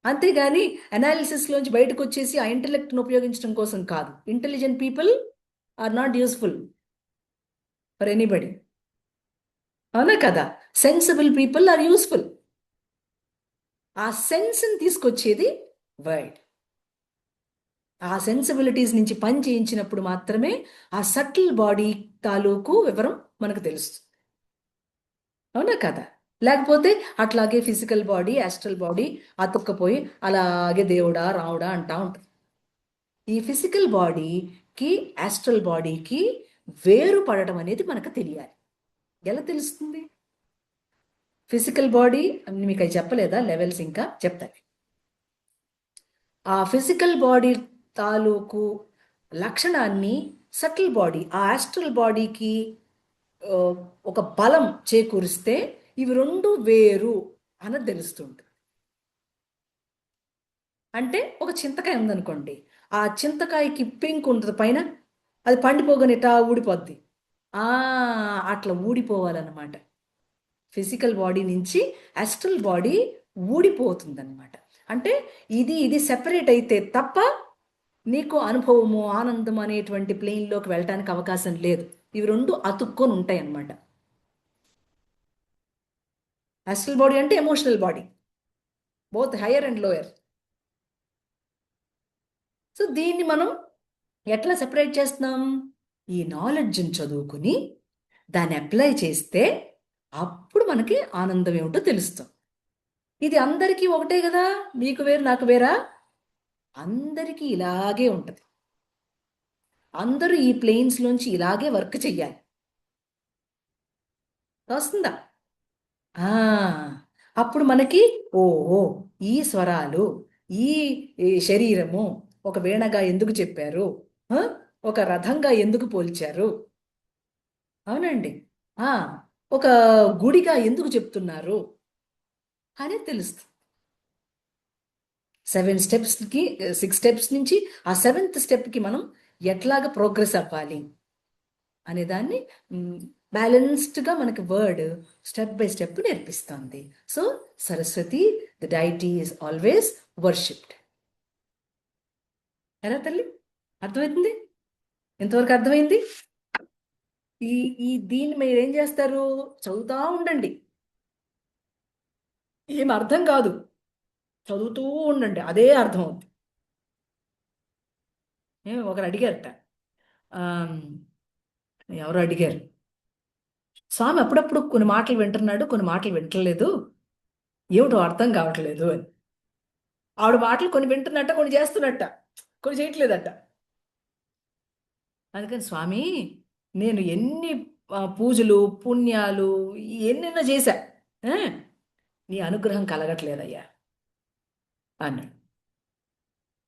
అంతేగాని అనాలిసిస్లోంచి బయటకు వచ్చేసి ఆ ఇంటెలెక్ట్ను ఉపయోగించడం కోసం కాదు. Intelligent people are not useful for anybody, అవునా కదా? Sensible people are useful. ఆ సెన్స్ని తీసుకొచ్చేది వర్డ్. ఆ సెన్సిబిలిటీస్ నుంచి పని చేయించినప్పుడు మాత్రమే ఆ సటిల్ బాడీ తాలూకు వివరం మనకు తెలుస్తుంది, అవునా కదా? లేకపోతే అట్లాగే ఫిజికల్ బాడీ, యాస్ట్రల్ బాడీ అతుక్కపోయి అలాగే దేవుడా రావుడా అంటా ఉంటుంది. ఈ ఫిజికల్ బాడీకి యాస్ట్రల్ బాడీకి వేరు పడటం అనేది మనకు తెలియాలి. ఎలా తెలుస్తుంది? ఫిజికల్ బాడీ మీకు అది చెప్పలేదా? లెవెల్స్ ఇంకా చెప్తాను. ఆ ఫిజికల్ బాడీ తాలూకు లక్షణాన్ని సటిల్ బాడీ, ఆ యాస్ట్రల్ బాడీకి ఒక బలం చేకూరిస్తే ఇవి రెండు వేరు అన్నది తెలుస్తుంది. అంటే ఒక చింతకాయ ఉందనుకోండి, ఆ చింతకాయకి పెంకు ఉంటుంది పైన, అది పండిపోగానే ఇటా ఊడిపోద్ది. అట్లా ఊడిపోవాలన్నమాట. ఫిజికల్ బాడీ నుంచి యాస్ట్రల్ బాడీ ఊడిపోతుందన్నమాట. అంటే ఇది సెపరేట్ అయితే తప్ప నీకు అనుభవము, ఆనందం అనేటువంటి ప్లేన్లోకి వెళ్ళటానికి అవకాశం లేదు. ఇవి రెండు అతుక్కొని ఉంటాయి అన్నమాట. యాస్ట్రల్ బాడీ అంటే emotional body, both higher and lower. So దీన్ని మనం ఎట్లా సెపరేట్ చేస్తున్నాం? ఈ నాలెడ్జ్ని చదువుకుని దాన్ని అప్లై చేస్తే అప్పుడు మనకి ఆనందం ఏమిటో తెలుస్తాం. ఇది అందరికీ ఒకటే కదా, మీకు వేరు నాకు వేరా? అందరికీ ఇలాగే ఉంటుంది. అందరూ ఈ ప్లేన్స్లోంచి ఇలాగే వర్క్ చెయ్యాలి. వస్తుందా? అప్పుడు మనకి ఓహో ఈ స్వరాలు, ఈ శరీరము ఒక వీణగా ఎందుకు చెప్పారు, ఒక రథంగా ఎందుకు పోల్చారు, అవునండి, ఒక గుడిగా ఎందుకు చెప్తున్నారు అనేది తెలుస్తుంది. 7 స్టెప్స్కి 6 స్టెప్స్ నుంచి ఆ 7th స్టెప్కి మనం ఎట్లాగా ప్రోగ్రెస్ అవ్వాలి, అనేదాన్ని బ్యాలెన్స్డ్గా మనకి వర్డ్ స్టెప్ బై స్టెప్ నేర్పిస్తుంది. So Saraswati the deity is always worshipped. ఎలా తల్లి, అర్థమవుతుంది? ఎంతవరకు అర్థమైంది? ఈ ఈ దీన్ని మీరు ఏం చేస్తారు, చదువుతూ ఉండండి. ఏం అర్థం కాదు, చదువుతూ ఉండండి, అదే అర్థం అవుతుంది. ఒకరు అడిగారట, ఎవరు అడిగారు, స్వామి అప్పుడప్పుడు కొన్ని మాటలు వింటున్నాడు, కొన్ని మాటలు వింటలేదు, ఏమిటో అర్థం కావట్లేదు అని. ఆవిడ మాటలు కొన్ని వింటున్నట్ట, కొన్ని చేస్తున్నట్ట, కొన్ని చేయట్లేదట. అందుకని స్వామి నేను ఎన్ని పూజలు పుణ్యాలు ఎన్నెన్నో చేశా, నీ అనుగ్రహం కలగట్లేదయ్యా అన్నాడు.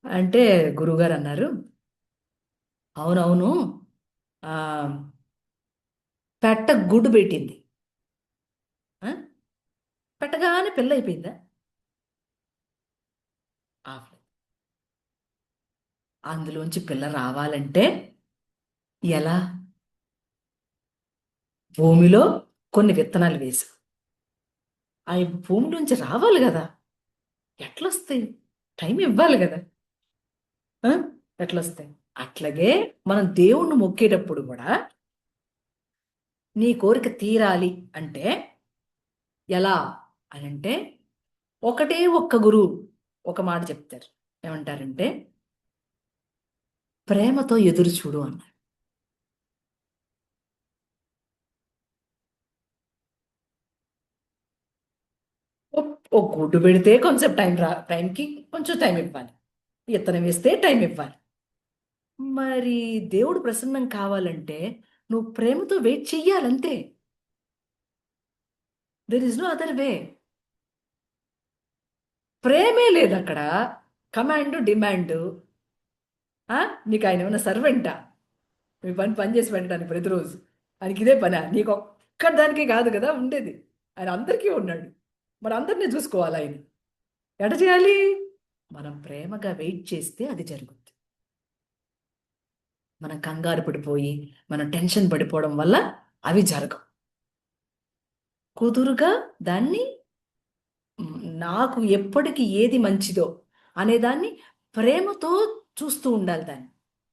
అంటే గురువుగారు అన్నారు, అవునవును, పెట్ట గుడ్డు పెట్టింది, పెట్టగానే పిల్ల అయిపోయిందా? అందులోంచి పిల్ల రావాలంటే ఎలా? భూమిలో కొన్ని విత్తనాలు వేసి అవి భూమిలోంచి రావాలి కదా, ఎట్లొస్తాయి? టైం ఇవ్వాలి కదా, ఎట్లొస్తాయి? అట్లాగే మనం దేవుణ్ణి మొక్కేటప్పుడు కూడా నీ కోరిక తీరాలి అంటే ఎలా అని అంటే, ఒకటే ఒక్క గురువు ఒక మాట చెప్తారు, ఏమంటారంటే ప్రేమతో ఎదురు చూడు అన్నారు. ఓ గుడ్డు పెడితే కొంచెం టైంకి కొంచెం టైం ఇవ్వాలి, విత్తనం వేస్తే టైం ఇవ్వాలి. మరి దేవుడు ప్రసన్నం కావాలంటే నువ్వు ప్రేమతో వెయిట్ చెయ్యాలంతే. There is no other way. ప్రేమే లేదు అక్కడ, కమాండ్ డిమాండ్. నీకు ఆయన ఏమైనా సర్వెంటా? మీ పని చేసి పెట్టడానికి ప్రతిరోజు ఆయనకి ఇదే పనా? నీకు ఒక్కదానికే కాదు కదా ఉండేది, ఆయన అందరికీ ఉన్నాడు. మరి అందరినీ చూసుకోవాలి ఆయన. ఎట చేయాలి? మనం ప్రేమగా వెయిట్ చేస్తే అది జరుగుతుంది. మనం కంగారు పడిపోయి మనం టెన్షన్ పడిపోవడం వల్ల అవి జరగవు. కుదురుగా దాన్ని నాకు ఎప్పటికి ఏది మంచిదో అనేదాన్ని ప్రేమతో చూస్తూ ఉండాలి,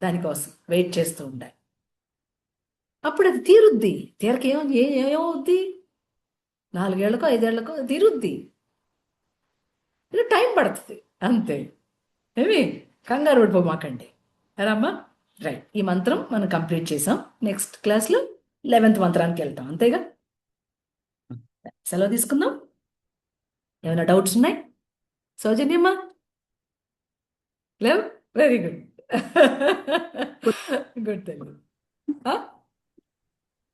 దానికోసం వెయిట్ చేస్తూ ఉండాలి. అప్పుడు అది తీరుద్ది. ఏమవుద్ది? 4 ఏళ్లకో 5 ఏళ్లకో తీరుద్ది. టైం పడుతుంది అంతే. ఏమి కంగారు పడిపోమాకండి. అమ్మా రైట్, ఈ మంత్రం మనం కంప్లీట్ చేసాం. నెక్స్ట్ క్లాస్లో 11th మంత్రానికి వెళ్తాం, అంతేగా? సెలవు తీసుకుందాం. ఏమైనా డౌట్స్ ఉన్నాయి? సౌజన్యమ్మా లేవు? వెరీ గుడ్, గుడ్ తల్లి.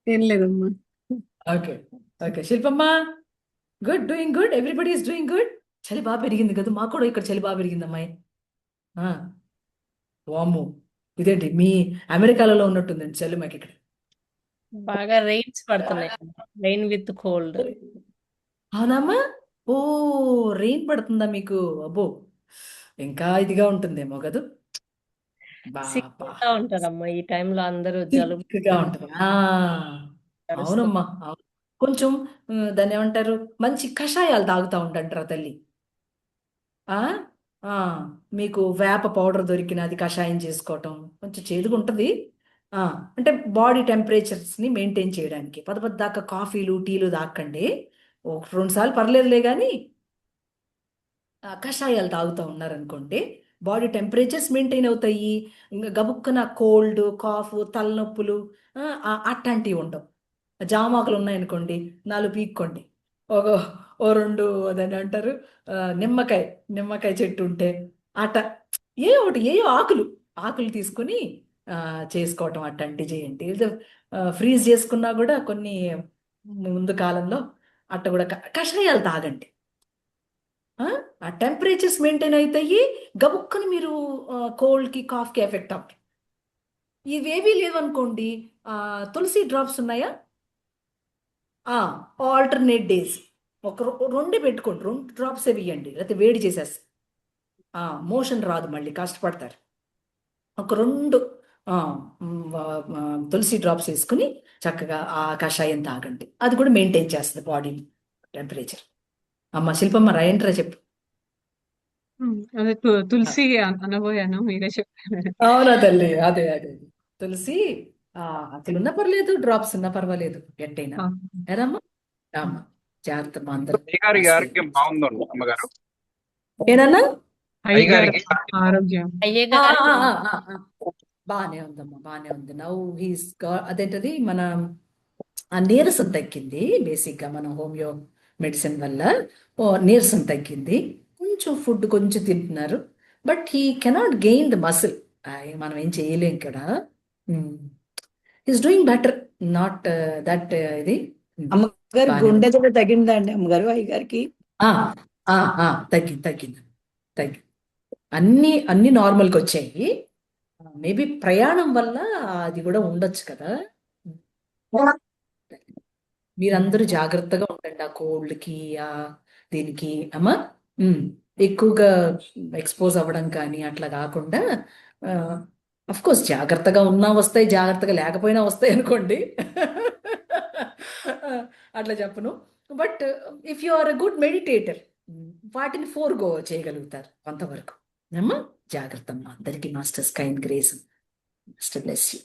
ఏం లేదమ్మా. ఓకే ఓకే శిల్పమ్మా, good, doing good, everybody is doing good. చలి బాగా పెరిగింది కదా, మాకు కూడా ఇక్కడ చలి బాగా పెరిగింది అమ్మాయి. వాము, ఇదేంటి మీ అమెరికాలో ఉన్నట్టుందండి చలి మాకు ఇక్కడ. బాగా రెయిన్స్ పడుతున్నాయి, రెయిన్ విత్ కోల్డ్. అవునమ్మా? ఓ, రెయిన్ పడుతుందా మీకు? అబ్బో, ఇంకా ఇదిగా ఉంటుందేమో కదా. సిక్గా ఉంటారమ్మా ఈ టైంలో, అందరూ జలుబు గా ఉంటుంది. అవునమ్మా, అవును. కొంచెం దాన్ని ఏమంటారు, మంచి కషాయాలు తాగుతూ ఉండంటారా తల్లి. మీకు వేప పౌడర్ దొరికిన అది కషాయం చేసుకోవటం, కొంచెం చేదుగా ఉంటుంది. అంటే బాడీ టెంపరేచర్స్ని మెయింటైన్ చేయడానికి. దాకా కాఫీలు టీలు తాకండి, 1-2 సార్లు పర్లేదులే కానీ కషాయాలు తాగుతూ ఉన్నారనుకోండి, బాడీ టెంపరేచర్స్ మెయింటైన్ అవుతాయి. గబుక్కున కోల్డ్, కాఫ్, తలనొప్పులు అట్లాంటివి ఉండవు. జామాకులు ఉన్నాయనుకోండి, 4 పీక్కోండి. ఓ 2 అదని అంటారు నిమ్మకాయ చెట్టు ఉంటే అట్ట ఏ ఆకులు తీసుకుని చేసుకోవటం అట్లాంటివి చేయండి. ఫ్రీజ్ చేసుకున్నా కూడా కొన్ని ముందు కాలంలో అట్ట కూడా కషాయాలు తాగండి. ఆ టెంపరేచర్స్ మెయింటైన్ అవుతాయి. గబుక్కని మీరు కోల్డ్కి కాఫ్కి ఎఫెక్ట్ అవుతాయి. ఇవేవీ లేవనుకోండి, తులసి డ్రాప్స్ ఉన్నాయా? ఆల్టర్నేట్ డేస్ ఒక 2 పెట్టుకోండి, 2 డ్రాప్స్ వేయండి, లేకపోతే వేడి చేసేసి మోషన్ రాదు, మళ్ళీ కష్టపడతారు. ఒక 2 ఆ, తులసి డ్రాప్స్ వేసుకుని చక్కగా ఆ కషాయం తాగండి. అది కూడా మెయింటైన్ చేస్తుంది బాడీ టెంపరేచర్. అమ్మ శిల్పమ్మ రాయంట్రా చెప్పు. అదే తులసి అనబోయాను, మీరే చెప్పారు. అవునా తల్లి, అదే అదే అదే. తులసి అసలు ఉన్నా పర్లేదు, డ్రాప్స్ ఉన్నా పర్వాలేదు, ఎట్టయినా ఆ, ఏదమ్మా రామ్మా, జాగ్రత్త మా అందరం. అయ్యగారికి ఆరోగ్యం బాగుందండి అమ్మగారు. ఏనన్నా అయ్యగారు అయ్యగారికి ఆరోగ్యం అయ్యగారు బానే ఉందమ్మా, బానే ఉంది. నౌ హీస్ అదేంటది మన ఆ నీరసం తగ్గింది. బేసిక్ గా మనం హోమియో మెడిసిన్ వల్ల నీరసం తగ్గింది. కొంచెం ఫుడ్ కొంచెం తింటున్నారు, but he cannot gain the muscle. మనం ఏం చేయలేం కదా. Is doing better, not that ఇది. అమ్మగారు బానే గుండె ఉంది. జబ్బు తగ్గిందండి అమ్మగారు అయ్యగారికి. ఆ, తగ్గింది తగ్గింది తగ్గింది. అన్ని నార్మల్కి వచ్చాయి. మేబీ ప్రయాణం వల్ల అది కూడా ఉండొచ్చు కదా. మీరందరూ జాగ్రత్తగా ఉండండి ఆ కోల్డ్కి, ఆ దీనికి అమ్మా. ఎక్కువగా ఎక్స్పోజ్ అవ్వడం కానీ అట్లా కాకుండా, అఫ్ కోర్స్ జాగ్రత్తగా ఉన్నా వస్తాయి, జాగ్రత్తగా లేకపోయినా వస్తాయి అనుకోండి. అట్లా చెప్పను. But if you are a good meditator, వాటిని ఫోర్గో చేయగలుగుతారు కొంతవరకు. అమ్మా జాగ్రత్త అమ్మా. అందరికీ masters kind grace. Master bless you.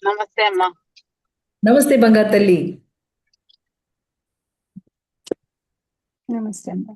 నమస్తే అమ్మా. నమస్తే బంగారు తల్లి. నమస్తే అమ్మ.